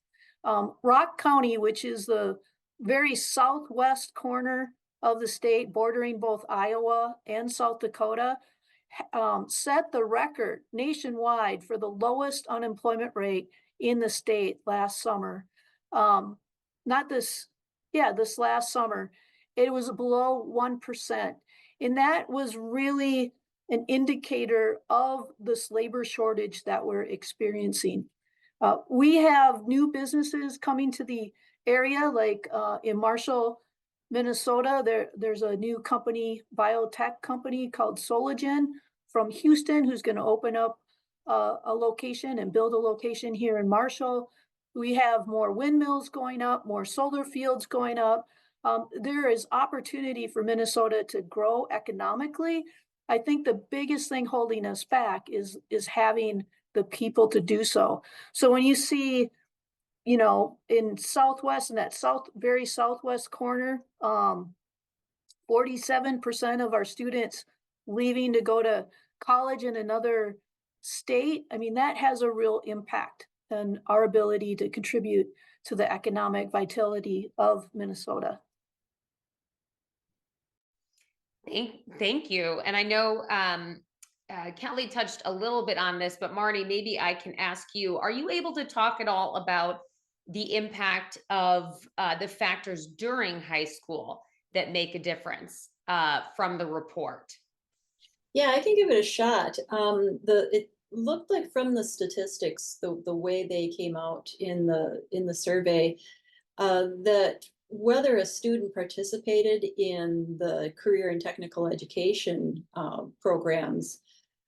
Rock County, which is the very southwest corner of the state, bordering both Iowa and South Dakota, set the record nationwide for the lowest unemployment rate in the state last summer. This last summer, it was below 1%. And that was really an indicator of this labor shortage that we're experiencing. We have new businesses coming to the area, like in Marshall, Minnesota. There's a new company, biotech company called Solagen from Houston, who's going to open up a location and build a location here in Marshall. We have more windmills going up, more solar fields going up. There is opportunity for Minnesota to grow economically. I think the biggest thing holding us back is having the people to do so. So when you see, in Southwest, in that very southwest corner, 47% of our students leaving to go to college in another state, I mean, that has a real impact on our ability to contribute to the economic vitality of Minnesota. Thank you. And I know Kelly touched a little bit on this, but Marty, maybe I can ask you, are you able to talk at all about the impact of the factors during high school that make a difference from the report? Yeah, I can give it a shot. It looked like from the statistics, the way they came out in the survey, that whether a student participated in the career and technical education programs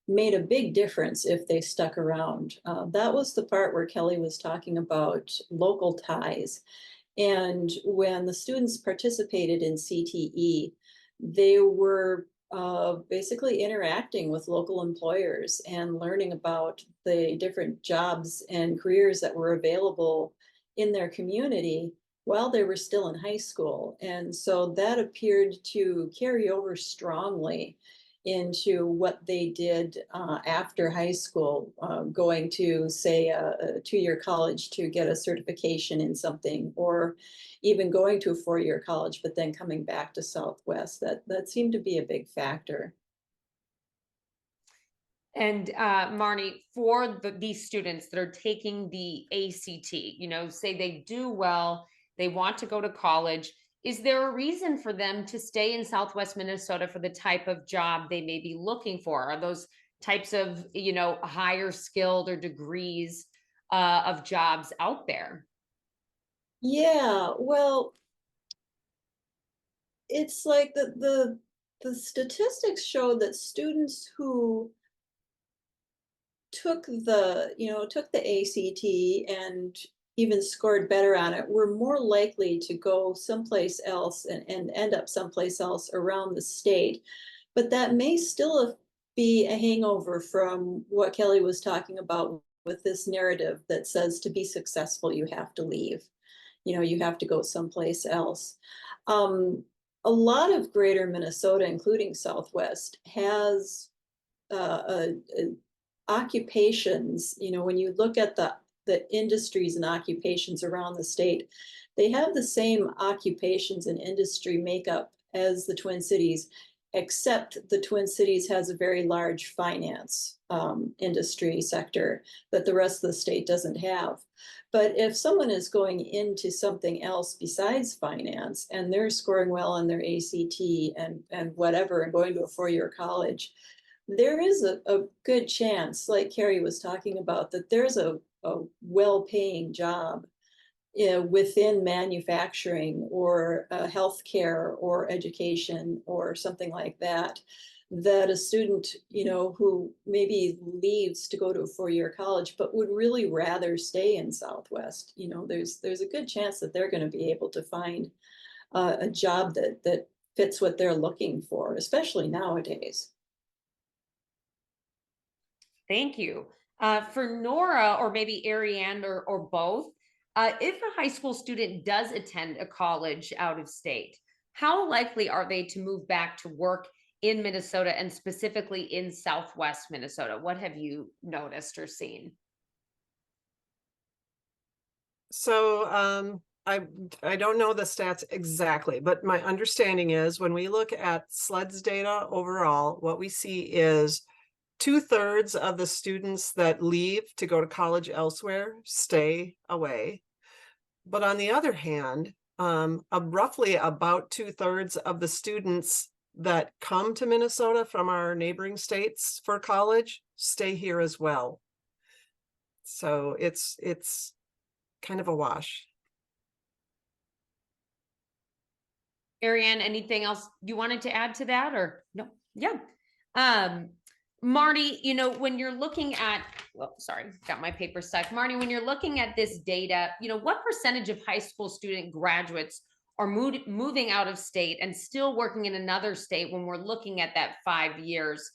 made a big difference if they stuck around. That was the part where Kelly was talking about local ties. And when the students participated in CTE, they were basically interacting with local employers and learning about the different jobs and careers that were available in their community while they were still in high school. And so that appeared to carry over strongly into what they did after high school, going to, say, a two-year college to get a certification in something, or even going to a four-year college, but then coming back to Southwest. That seemed to be a big factor. And Marnie, for these students that are taking the ACT, say they do well, they want to go to college, is there a reason for them to stay in Southwest Minnesota for the type of job they may be looking for? Are those types of, higher skilled or degrees of jobs out there. Yeah, well, it's like the statistics show that students who took took the ACT and even scored better on it were more likely to go someplace else and end up someplace else around the state. But that may still be a hangover from what Kelly was talking about with this narrative that says to be successful, you have to leave. You have to go someplace else. A lot of greater Minnesota, including Southwest, has occupations. When you look at the industries and occupations around the state, they have the same occupations and industry makeup as the Twin Cities, except the Twin Cities has a very large finance industry sector that the rest of the state doesn't have. But if someone is going into something else besides finance and they're scoring well on their ACT and whatever and going to a four-year college, there is a good chance, like Carrie was talking about, that there's a well-paying job within manufacturing or healthcare or education or something like that, that a student, who maybe leaves to go to a four-year college, but would really rather stay in Southwest, there's a good chance that they're going to be able to find a job that fits what they're looking for, especially nowadays. Thank you. For Nora, or maybe Ariane, or both, if a high school student does attend a college out of state, how likely are they to move back to work in Minnesota, and specifically in Southwest Minnesota? What have you noticed or seen? So I don't know the stats exactly, but my understanding is when we look at SLED's data overall, what we see is 2/3 of the students that leave to go to college elsewhere stay away. But on the other hand, roughly about 2/3 of the students that come to Minnesota from our neighboring states for college stay here as well. So it's kind of a wash. Ariane, anything else you wanted to add to that, or no? Yeah. Marty, when you're looking at, well, sorry, got my paper stuck. Marty, when you're looking at this data, what percentage of high school student graduates are moving out of state and still working in another state when we're looking at that 5 years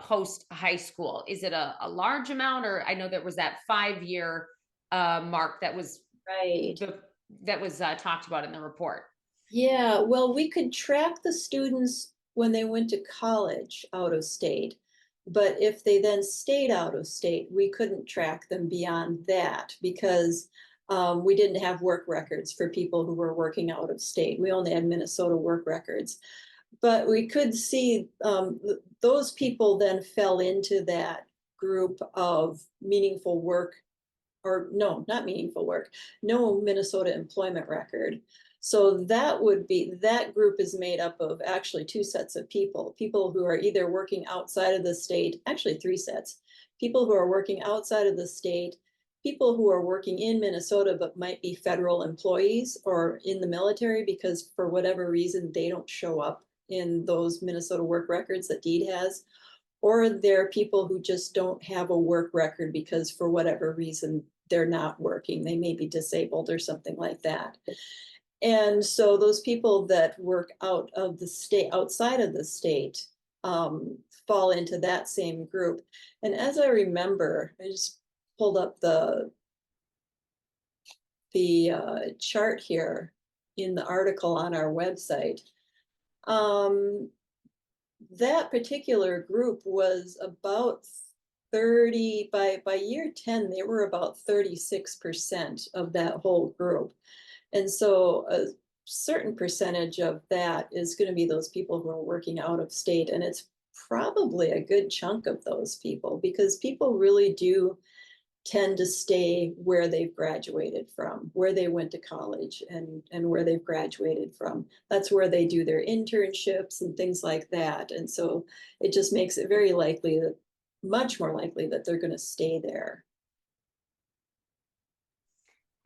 post high school? Is it a large amount? Or I know there was that 5-year mark that was Right. Talked about in the report. Yeah, well, we could track the students when they went to college out of state, but if they then stayed out of state, we couldn't track them beyond that because we didn't have work records for people who were working out of state. We only had Minnesota work records. But we could see those people then fell into that group of meaningful work, or no, not meaningful work, no Minnesota employment record. So that group is made up of actually two sets of people who are either working outside of the state, actually three sets, people who are working outside of the state, people who are working in Minnesota but might be federal employees or in the military because for whatever reason they don't show up in those Minnesota work records that DEED has, or they're people who just don't have a work record because for whatever reason they're not working. They may be disabled or something like that. And so those people that work out of the state, outside of the state, fall into that same group. And as I remember, I just pulled up the chart here in the article on our website. That particular group was about 30, by year 10, they were about 36% of that whole group. And so a certain percentage of that is going to be those people who are working out of state. And it's probably a good chunk of those people because people really do tend to stay where they've graduated from, where they went to college and where they've graduated from. That's where they do their internships and things like that. And so it just makes it very likely, that much more likely, that they're going to stay there.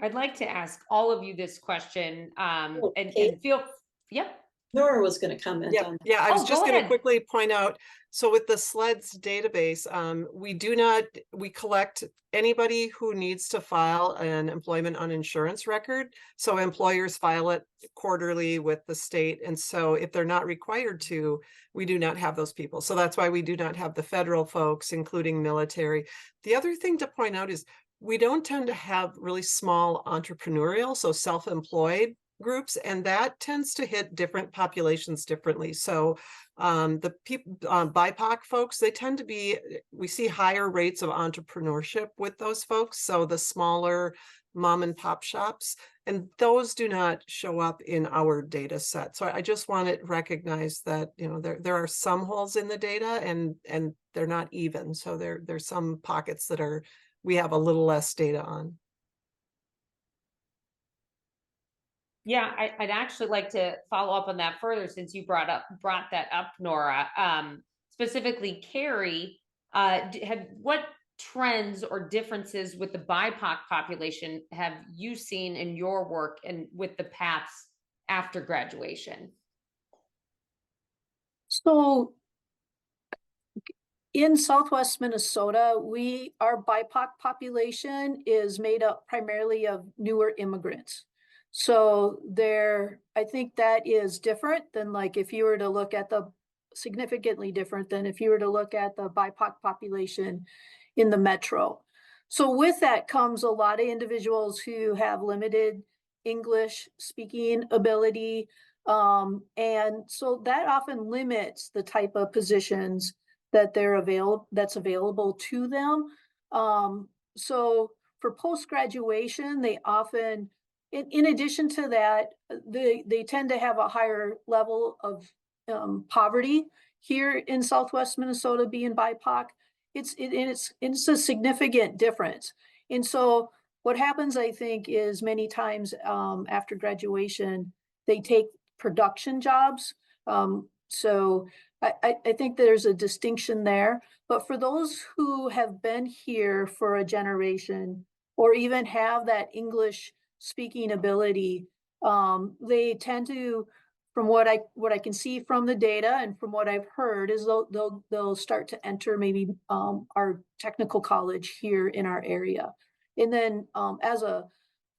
I'd like to ask all of you this question, Oh, and Kate? yep. Nora was going to comment Yeah, on that. yeah, I was Oh, just go going to ahead. quickly point out, so with the SLEDS database, we collect anybody who needs to file an employment uninsurance record. So employers file it quarterly with the state. And so if they're not required to, we do not have those people. So that's why we do not have the federal folks, including military. The other thing to point out is we don't tend to have really small entrepreneurial, so self-employed groups, and that tends to hit different populations differently. So the people, BIPOC folks, they tend to be, we see higher rates of entrepreneurship with those folks. So the smaller mom and pop shops, and those do not show up in our data set. So I just want to recognize that, you know, there are some holes in the data, and they're not even. So there's some pockets that are, we have a little less data on. Yeah, I'd actually like to follow up on that further, since you brought that up, Nora. Specifically, Carrie, what trends or differences with the BIPOC population have you seen in your work and with the paths after graduation? So in Southwest Minnesota, our BIPOC population is made up primarily of newer immigrants. So I think that is different than, like, if you were to look at significantly different than if you were to look at the BIPOC population in the metro. So with that comes a lot of individuals who have limited English speaking ability. And so that often limits the type of positions that's available to them. So for post-graduation, they often, in addition to that, they tend to have a higher level of poverty here in Southwest Minnesota, being BIPOC. It's a significant difference. And so what happens, I think, is many times after graduation, they take production jobs. So I think there's a distinction there. But for those who have been here for a generation, or even have that English speaking ability, they tend to, from what I can see from the data and from what I've heard, is they'll start to enter maybe our technical college here in our area. And then as a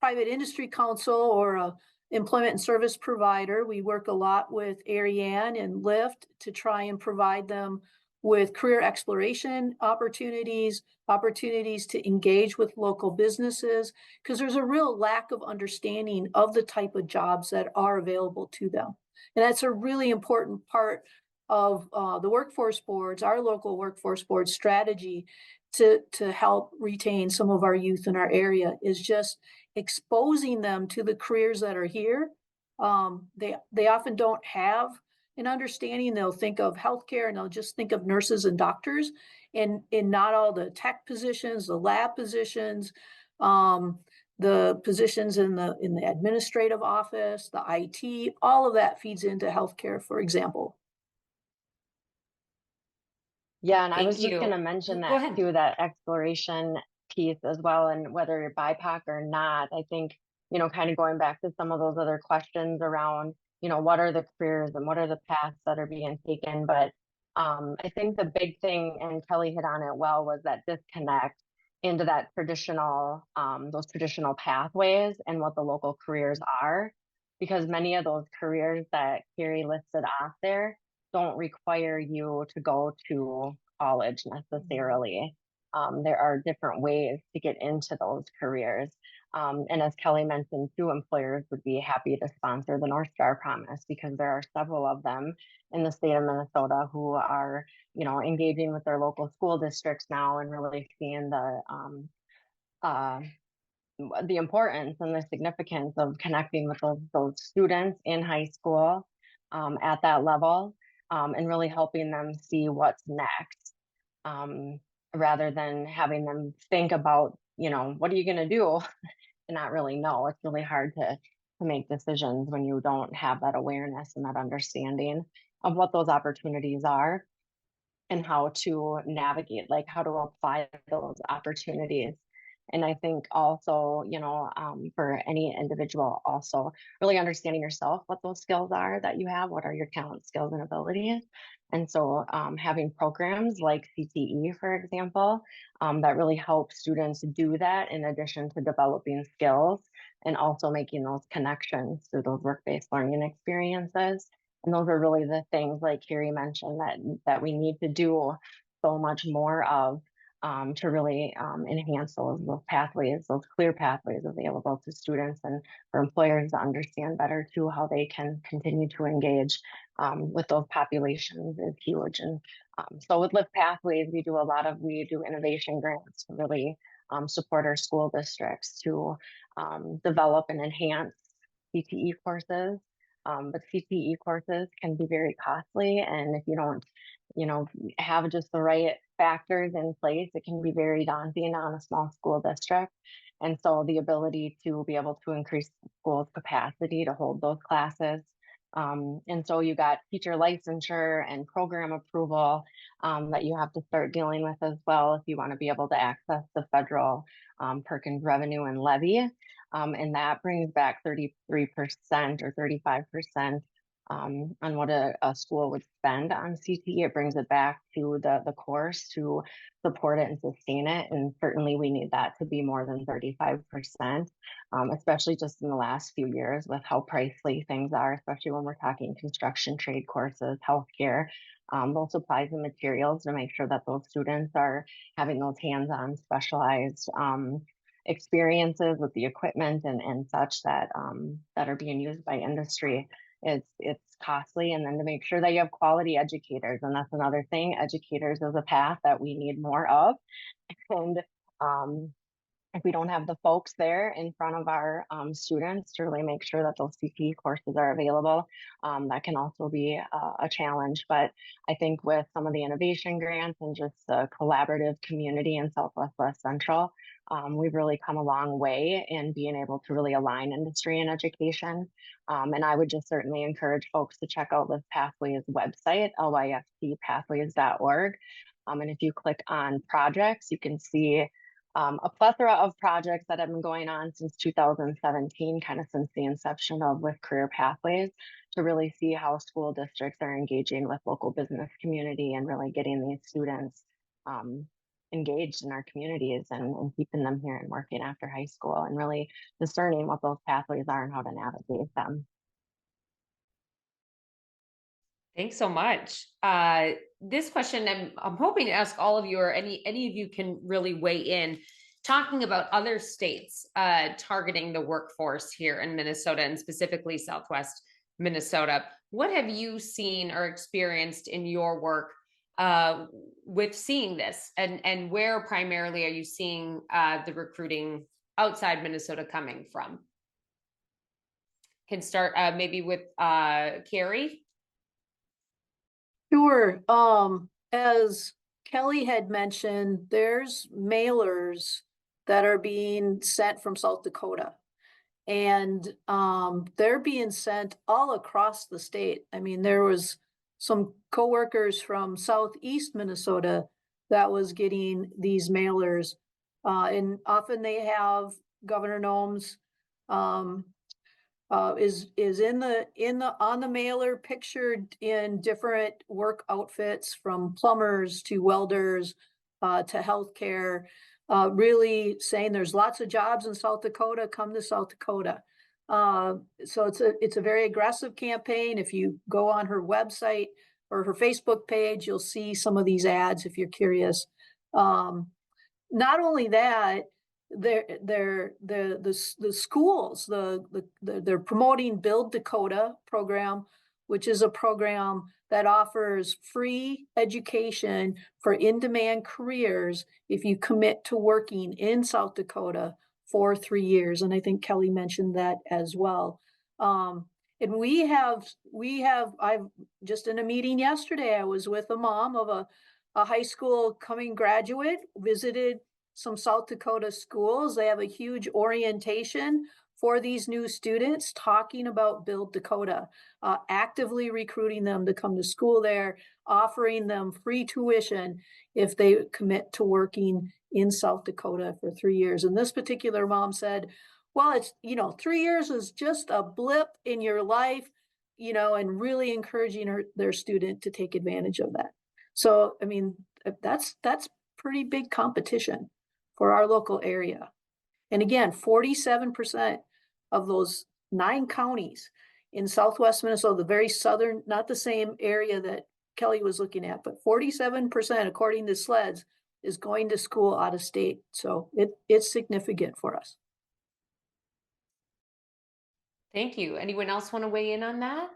private industry council or a employment and service provider, we work a lot with Ariane and Lyft to try and provide them with career exploration opportunities to engage with local businesses, because there's a real lack of understanding of the type of jobs that are available to them. And that's a really important part of the workforce boards, our local workforce board strategy to help retain some of our youth in our area, is just exposing them to the careers that are here. They often don't have an understanding. They'll think of healthcare and they'll just think of nurses and doctors, and not all the tech positions, the lab positions, the positions in the administrative office, the IT, all of that feeds into healthcare, for example. Yeah, and I Thank was just you. going to mention Go that ahead. too, that exploration piece as well, and whether you're BIPOC or not. I think, you know, kind of going back to some of those other questions around, you know, what are the careers and what are the paths that are being taken. But I think the big thing, and Kelly hit on it well, was that disconnect into that traditional, those traditional pathways and what the local careers are, because many of those careers that Carrie listed off there don't require you to go to college necessarily. There are different ways to get into those careers. And as Kelly mentioned, too, employers would be happy to sponsor the North Star Promise, because there are several of them in the state of Minnesota who are, you know, engaging with their local school districts now and really seeing the importance and the significance of connecting with those students in high school at that level, and really helping them see what's next, rather than having them think about, you know, what are you going to do and not really know. It's really hard to make decisions when you don't have that awareness and that understanding of what those opportunities are and how to navigate, like how to apply those opportunities. And I think also, for any individual, also really understanding yourself, what those skills are that you have, what are your talents, skills, and abilities. And so having programs like CTE, for example, that really help students do that in addition to developing skills and also making those connections through those work-based learning experiences. And those are really the things, like Carrie mentioned, that we need to do so much more of to really enhance those pathways, those clear pathways available to students, and for employers to understand better too how they can continue to engage with those populations is huge. And so with Lift Pathways, we do innovation grants to really support our school districts to develop and enhance CTE courses. But CTE courses can be very costly, and if you don't have just the right factors in place, it can be very daunting on a small school district. And so the ability to be able to increase the school's capacity to hold those classes. And so you got teacher licensure and program approval that you have to start dealing with as well if you want to be able to access the federal Perkins revenue and levy. And that brings back 33% or 35% on what a school would spend on CTE. It brings it back to the course to support it and sustain it. And certainly we need that to be more than 35%, especially just in the last few years with how pricey things are, especially when we're talking construction, trade courses, healthcare, those supplies and materials, to make sure that those students are having those hands-on specialized experiences with the equipment and such that are being used by industry. It's costly. And then to make sure that you have quality educators, and that's another thing, educators is a path that we need more of. And if we don't have the folks there in front of our students to really make sure that those CPE courses are available, that can also be a challenge. But I think with some of the innovation grants and just the collaborative community in Southwest West Central, we've really come a long way in being able to really align industry and education. And I would just certainly encourage folks to check out Lift Pathways website, lyftpathways.org. And if you click on projects, you can see a plethora of projects that have been going on since 2017, kind of since the inception of With Career Pathways, to really see how school districts are engaging with local business community and really getting these students engaged in our communities and keeping them here and working after high school and really discerning what those pathways are and how to navigate them. Thanks so much. This question, I'm hoping to ask all of you, or any of you can really weigh in, talking about other states targeting the workforce here in Minnesota, and specifically Southwest Minnesota. What have you seen or experienced in your work with seeing this, and where primarily are you seeing the recruiting outside Minnesota coming from? Can start maybe with Carrie. Sure. As Kelly had mentioned, there's mailers that are being sent from South Dakota, and they're being sent all across the state. I mean, there was some coworkers from Southeast Minnesota that was getting these mailers, and often they have Governor Noem's is on the mailer, pictured in different work outfits, from plumbers to welders to healthcare, really saying there's lots of jobs in South Dakota, come to South Dakota. So it's a very aggressive campaign. If you go on her website or her Facebook page, you'll see some of these ads if you're curious. Not only that, the schools, they're promoting Build Dakota program, which is a program that offers free education for in-demand careers if you commit to working in South Dakota for 3 years. And I think Kelly mentioned that as well. And I've just in a meeting yesterday, I was with a mom of a high school coming graduate, visited some South Dakota schools. They have a huge orientation for these new students, talking about Build Dakota, actively recruiting them to come to school there, offering them free tuition if they commit to working in South Dakota for 3 years. And this particular mom said, well, it's, 3 years is just a blip in your life, and really encouraging their student to take advantage of that. So, I mean, that's pretty big competition for our local area. And again, 47% of those 9 counties in Southwest Minnesota, the very southern, not the same area that Kelly was looking at, but 47%, according to SLEDs, is going to school out of state. So it's significant for us. Thank you. Anyone else want to weigh in on that?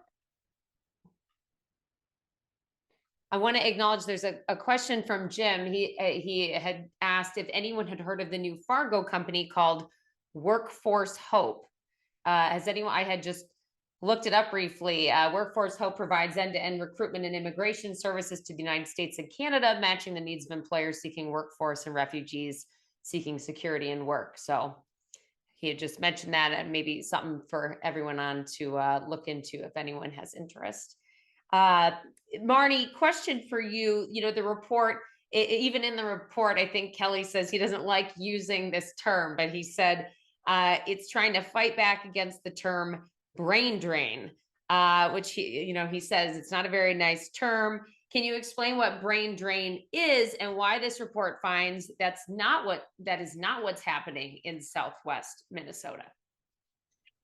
I want to acknowledge there's a question from Jim. He had asked if anyone had heard of the new Fargo company called Workforce Hope. Has anyone? I had just looked it up briefly. Workforce Hope provides end-to-end recruitment and immigration services to the United States and Canada, matching the needs of employers seeking workforce and refugees seeking security and work. So he had just mentioned that, and maybe something for everyone on to look into if anyone has interest. Marnie, question for you. The report, even in the report, I think Kelly says he doesn't like using this term, but he said it's trying to fight back against the term brain drain, which he says it's not a very nice term. Can you explain what brain drain is and why this report finds that is not what's happening in Southwest Minnesota?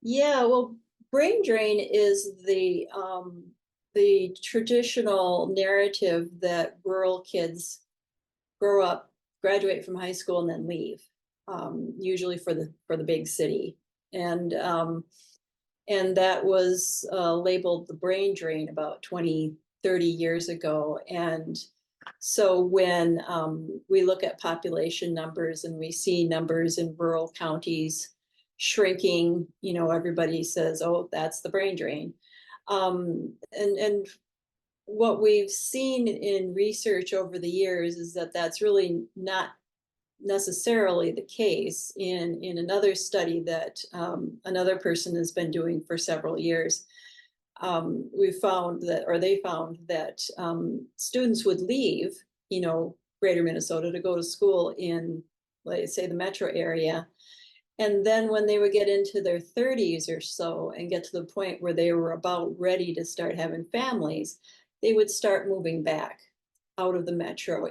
Yeah, well, brain drain is the traditional narrative that rural kids grow up, graduate from high school, and then leave, usually for the big city, and that was labeled the brain drain about 20, 30 years ago. And so when we look at population numbers and we see numbers in rural counties shrinking, everybody says, oh, that's the brain drain. And what we've seen in research over the years is that that's really not necessarily the case. In another study that another person has been doing for several years, they found that students would leave, greater Minnesota to go to school in, let's say, the metro area. And then when they would get into their 30s or so and get to the point where they were about ready to start having families, they would start moving back out of the metro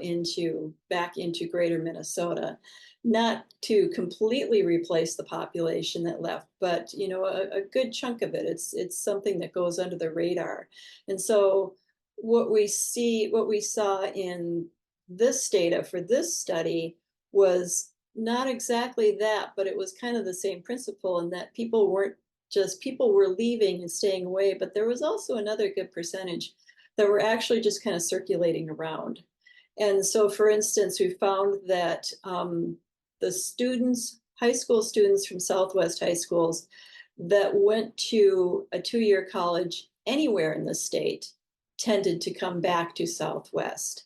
back into greater Minnesota, not to completely replace the population that left, but a good chunk of it. It's something that goes under the radar. And so what we saw in this data for this study was not exactly that, but it was kind of the same principle, in that people were leaving and staying away, but there was also another good percentage that were actually just kind of circulating around. And so, for instance, we found that the high school students from Southwest high schools that went to a 2-year college anywhere in the state tended to come back to Southwest.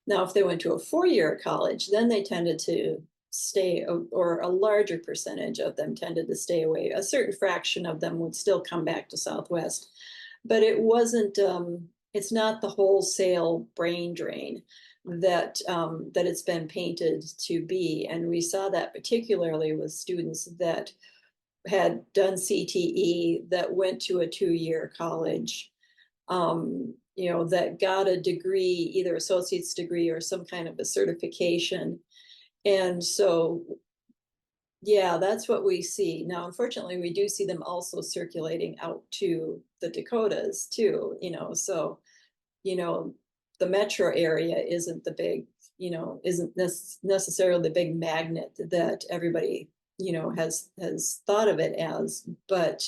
Now, if they went to a 4-year college, then they tended to stay, or a larger percentage of them tended to stay away. A certain fraction of them would still come back to Southwest, but it wasn't, it's not the wholesale brain drain that it's been painted to be. And we saw that particularly with students that had done CTE, that went to a 2-year college, that got a degree, either associate's degree or some kind of a certification. And so, yeah, that's what we see. Now, unfortunately, we do see them also circulating out to the Dakotas too, so, the metro area isn't the big, isn't necessarily the big magnet that everybody, has thought of it as. But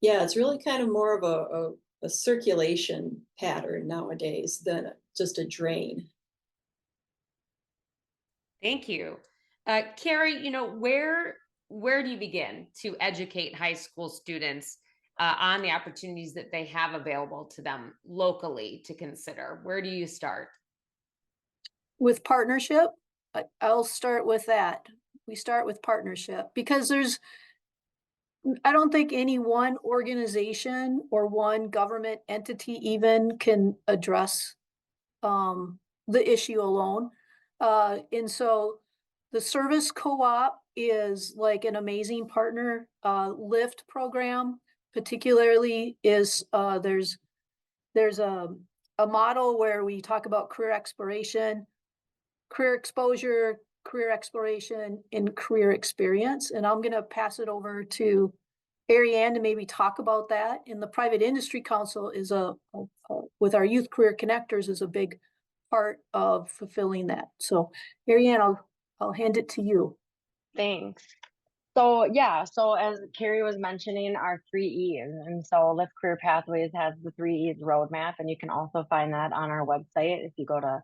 yeah, it's really kind of more of a circulation pattern nowadays than just a drain. Thank you. Carrie, where do you begin to educate high school students on the opportunities that they have available to them locally to consider? Where do you start? With partnership, I'll start with that. We start with partnership because I don't think any one organization or one government entity even can address the issue alone. And so the service co-op is like an amazing partner. Lift program particularly is, there's a model where we talk about career exploration, career exposure, career exploration, and career experience. And I'm gonna pass it over to Ariane to maybe talk about that. And the Private Industry Council is with our youth career connectors is a big part of fulfilling that. So Ariane, I'll hand it to you. Thanks. So yeah, so as Carrie was mentioning, our 3 E's, and so Lift Career Pathways has the 3 E's roadmap, and you can also find that on our website if you go to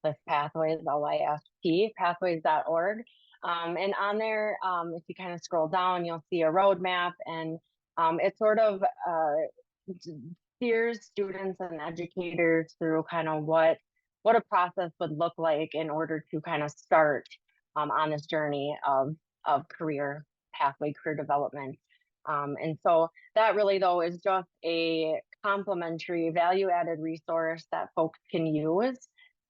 Lift Pathways, LIFT, pathways.org. And on there, if you kind of scroll down, you'll see a roadmap, and it sort of steers students and educators through kind of what a process would look like in order to kind of start on this journey of career pathway, career development. And so that really, though, is just a complementary value-added resource that folks can use.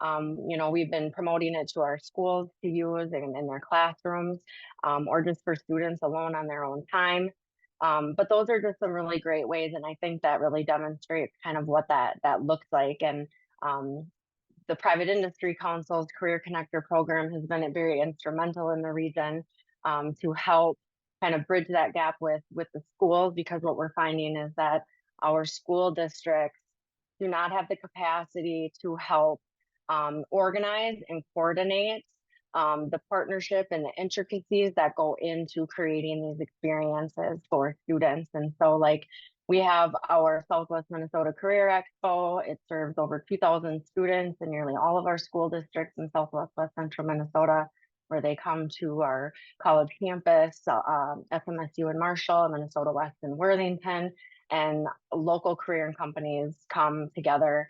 You know, we've been promoting it to our schools to use in their classrooms, or just for students alone on their own time. But those are just some really great ways, and I think that really demonstrates kind of what that looks like. And the Private Industry Council's Career Connector program has been very instrumental in the region to help kind of bridge that gap with the schools, because what we're finding is that our school districts do not have the capacity to help organize and coordinate the partnership and the intricacies that go into creating these experiences for students. And so, like, we have our Southwest Minnesota Career Expo. It serves over 2,000 students in nearly all of our school districts in Southwest West Central Minnesota, where they come to our college campus, SMSU in Marshall, Minnesota West in Worthington, and local career and companies come together.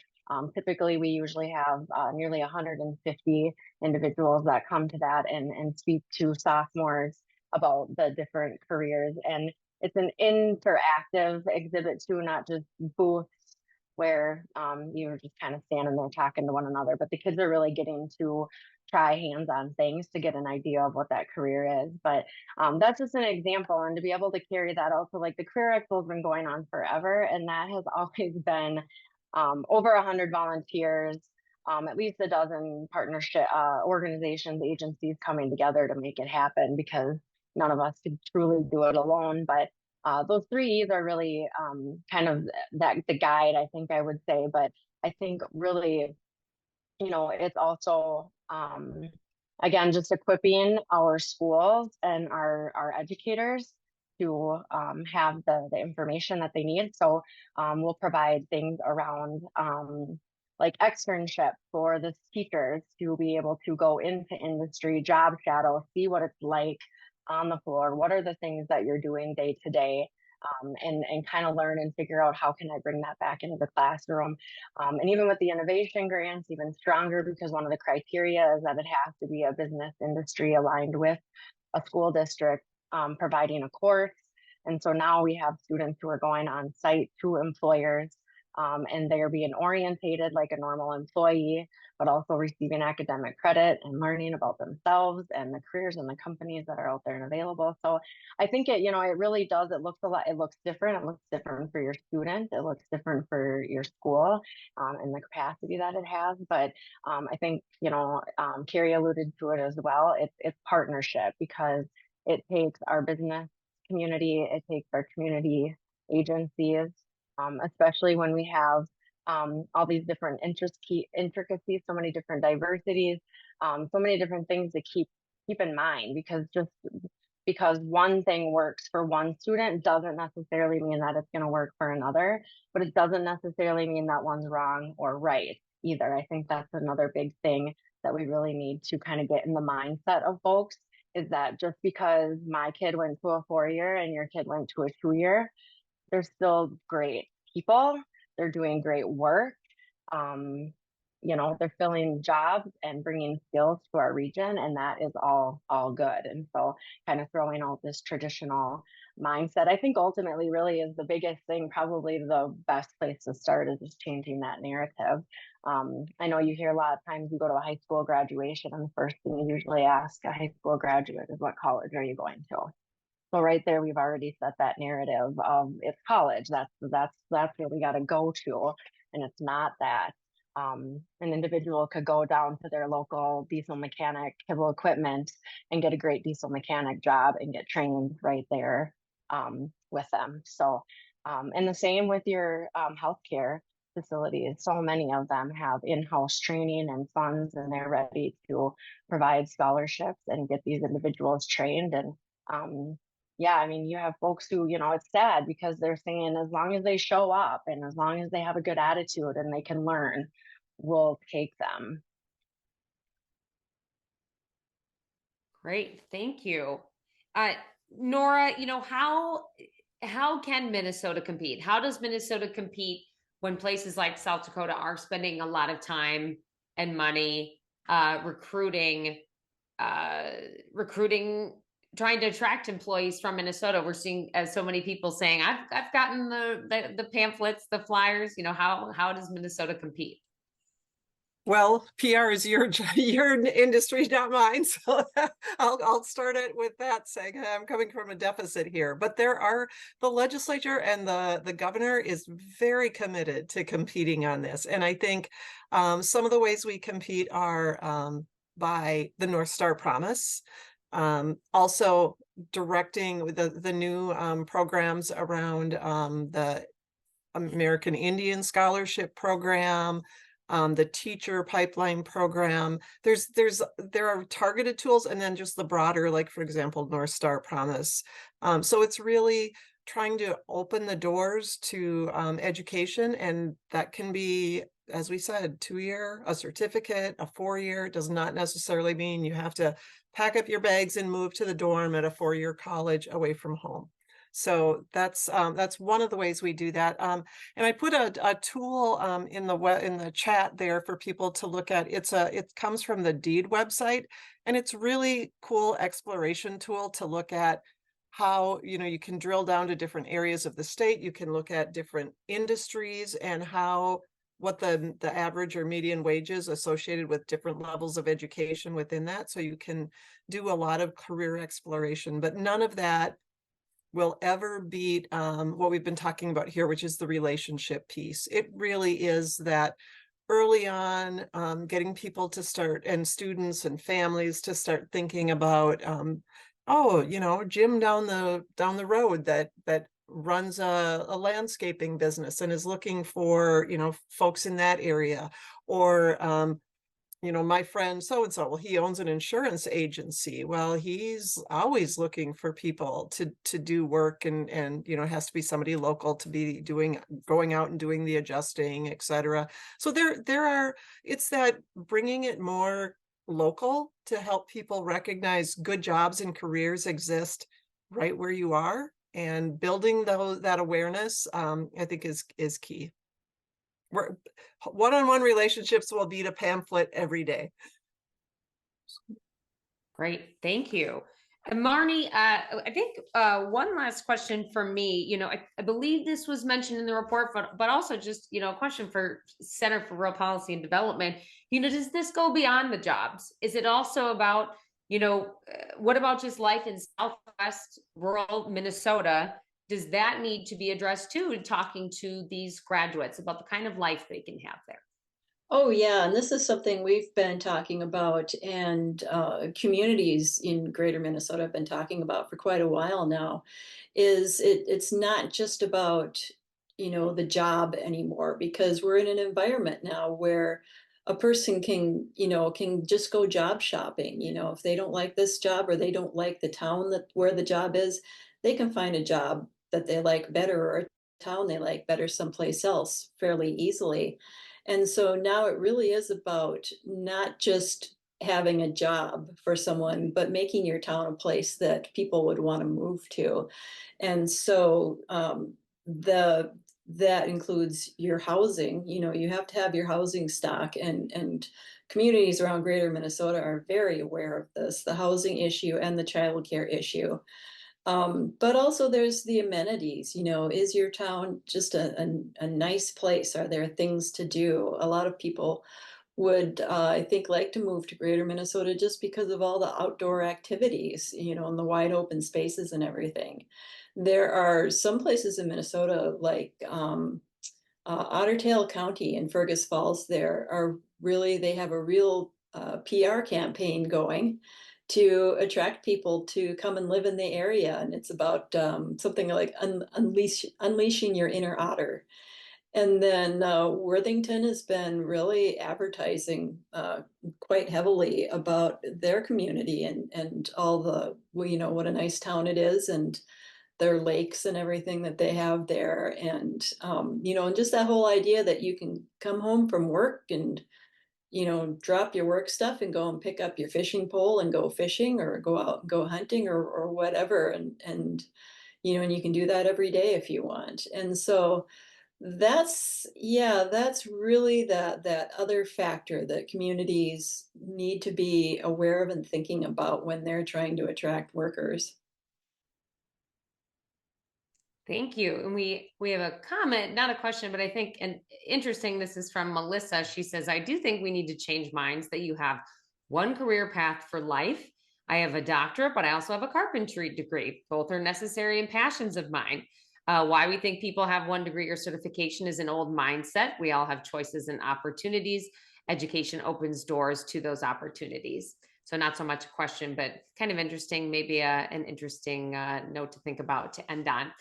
Typically, we usually have nearly 150 individuals that come to that and speak to sophomores about the different careers. And it's an interactive exhibit too, not just booths where you're just kind of standing there talking to one another, but the kids are really getting to try hands-on things to get an idea of what that career is. But that's just an example, and to be able to carry that out. So like the Career Expo has been going on forever, and that has always been over 100 volunteers, at least a dozen partnership organizations, agencies coming together to make it happen, because none of us could truly do it alone. But those 3 E's are really kind of the guide, I think I would say. But I think really, you know, it's also again, just equipping our schools and our educators to have the information that they need. So we'll provide things around like externships for the teachers to be able to go into industry, job shadow, see what it's like on the floor. What are the things that you're doing day to day? And kind of learn and figure out how can I bring that back into the classroom. And even with the innovation grants, even stronger, because one of the criteria is that it has to be a business industry aligned with a school district providing a course. And so now we have students who are going on site to employers, and they're being orientated like a normal employee, but also receiving academic credit and learning about themselves and the careers and the companies that are out there and available. So I think it, you know, it really does. It looks a lot, it looks different. It looks different for your student. It looks different for your school and the capacity that it has. But I think, you know, Carrie alluded to it as well. It's partnership, because it takes our business community, it takes our community agencies, especially when we have all these different intricacies, so many different diversities, so many different things to keep in mind, because one thing works for one student doesn't necessarily mean that it's going to work for another, but it doesn't necessarily mean that one's wrong or right either. I think that's another big thing that we really need to kind of get in the mindset of folks, is that just because my kid went to a 4-year and your kid went to a 2-year, they're still great people. They're doing great work. they're filling jobs and bringing skills to our region, and that is all good. And so kind of throwing out this traditional mindset, I think ultimately really is the biggest thing. Probably the best place to start is just changing that narrative. I know you hear a lot of times you go to a high school graduation and the first thing you usually ask a high school graduate is, what college are you going to? So right there, we've already set that narrative of it's college. That's where we got to go to, and it's not that. An individual could go down to their local diesel mechanic, civil equipment, and get a great diesel mechanic job and get trained right there with them. So, and the same with your healthcare facilities. So many of them have in-house training and funds, and they're ready to provide scholarships and get these individuals trained. And yeah, I mean, you have folks who, it's sad because they're saying as long as they show up and as long as they have a good attitude and they can learn, we'll take them. Great, thank you. Nora, how can Minnesota compete? How does Minnesota compete when places like South Dakota are spending a lot of time and money recruiting, trying to attract employees from Minnesota? We're seeing so many people saying, I've gotten the pamphlets, the flyers. How does Minnesota compete? Well, PR is your industry, not mine. So I'll start it with that, saying I'm coming from a deficit here. But the legislature and the governor is very committed to competing on this. And I think some of the ways we compete are by the North Star Promise. Also directing the new programs around the American Indian Scholarship Program, the teacher pipeline program. There are targeted tools, and then just the broader, like for example, North Star Promise. So it's really trying to open the doors to education, and that can be, as we said, 2-year, a certificate, a 4-year. Does not necessarily mean you have to pack up your bags and move to the dorm at a 4-year college away from home. So that's one of the ways we do that. And I put a tool in the chat there for people to look at. It comes from the DEED website, and it's really cool exploration tool to look at how you can drill down to different areas of the state. You can look at different industries and what the average or median wages associated with different levels of education within that. So you can do a lot of career exploration, but none of that will ever beat what we've been talking about here, which is the relationship piece. It really is that early on, getting people to start, and students and families to start thinking about, Jim down the road that runs a landscaping business and is looking for, folks in that area, or my friend so-and-so, well, he owns an insurance agency. Well, he's always looking for people to do work, and it has to be somebody local to be going out and doing the adjusting, etc. So it's that bringing it more local to help people recognize good jobs and careers exist right where you are, and building that awareness, I think is key. One-on-one relationships will beat a pamphlet every day. Great, thank you. And Marnie, I think one last question for me. I believe this was mentioned in the report, but also just a question for Center for Rural Policy and Development. Does this go beyond the jobs? Is it also about what about just life in Southwest rural Minnesota? Does that need to be addressed too, talking to these graduates about the kind of life they can have there? Oh, yeah. And this is something we've been talking about, and communities in greater Minnesota have been talking about for quite a while now. It's not just about, the job anymore, because we're in an environment now where a person can just go job shopping. If they don't like this job, or they don't like the town where the job is, they can find a job that they like better, or a town they like better someplace else fairly easily. And so now it really is about not just having a job for someone, but making your town a place that people would want to move to. And so the that includes your housing. You know, you have to have your housing stock, and communities around greater Minnesota are very aware of this, the housing issue and the childcare issue. But also there's the amenities, you know, is your town just a nice place? Are there things to do? A lot of people would, I think, like to move to greater Minnesota just because of all the outdoor activities, you know, and the wide open spaces and everything. There are some places in Minnesota like Otter Tail County in Fergus Falls, there are really, they have a real PR campaign going to attract people to come and live in the area. And it's about something like unleashing your inner otter. And then Worthington has been really advertising quite heavily about their community and all the, well, you know, what a nice town it is, and their lakes and everything that they have there. And, you know, and just that whole idea that you can come home from work and, you know, drop your work stuff and go and pick up your fishing pole and go fishing or go out and go hunting or whatever. And, you know, and you can do that every day if you want. And so that's, yeah, that's really that other factor that communities need to be aware of and thinking about when they're trying to attract workers. Thank you. And we have a comment, not a question, but I think, and interesting, this is from Melissa. She says, I do think we need to change minds that you have one career path for life. I have a doctorate, but I also have a carpentry degree. Both are necessary and passions of mine. Why we think people have one degree or certification is an old mindset. We all have choices and opportunities. Education opens doors to those opportunities. So not so much a question, but kind of interesting, maybe an interesting note to think about to end on.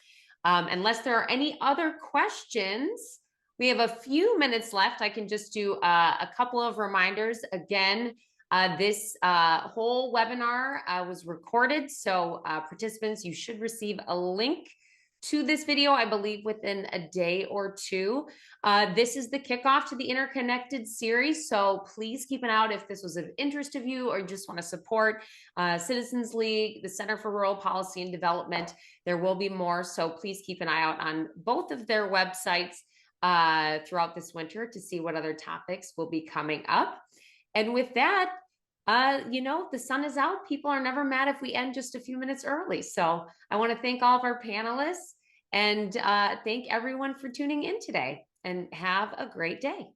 Unless there are any other questions, we have a few minutes left. I can just do a couple of reminders. Again, this whole webinar was recorded. So participants, you should receive a link to this video, I believe, within a day or two. This is the kickoff to the Interconnected series. So please keep an eye out if this was of interest of you or you just want to support Citizens League, the Center for Rural Policy and Development. There will be more. So please keep an eye out on both of their websites throughout this winter to see what other topics will be coming up. And with that, you know, the sun is out. People are never mad if we end just a few minutes early. So I want to thank all of our panelists and thank everyone for tuning in today, and have a great day.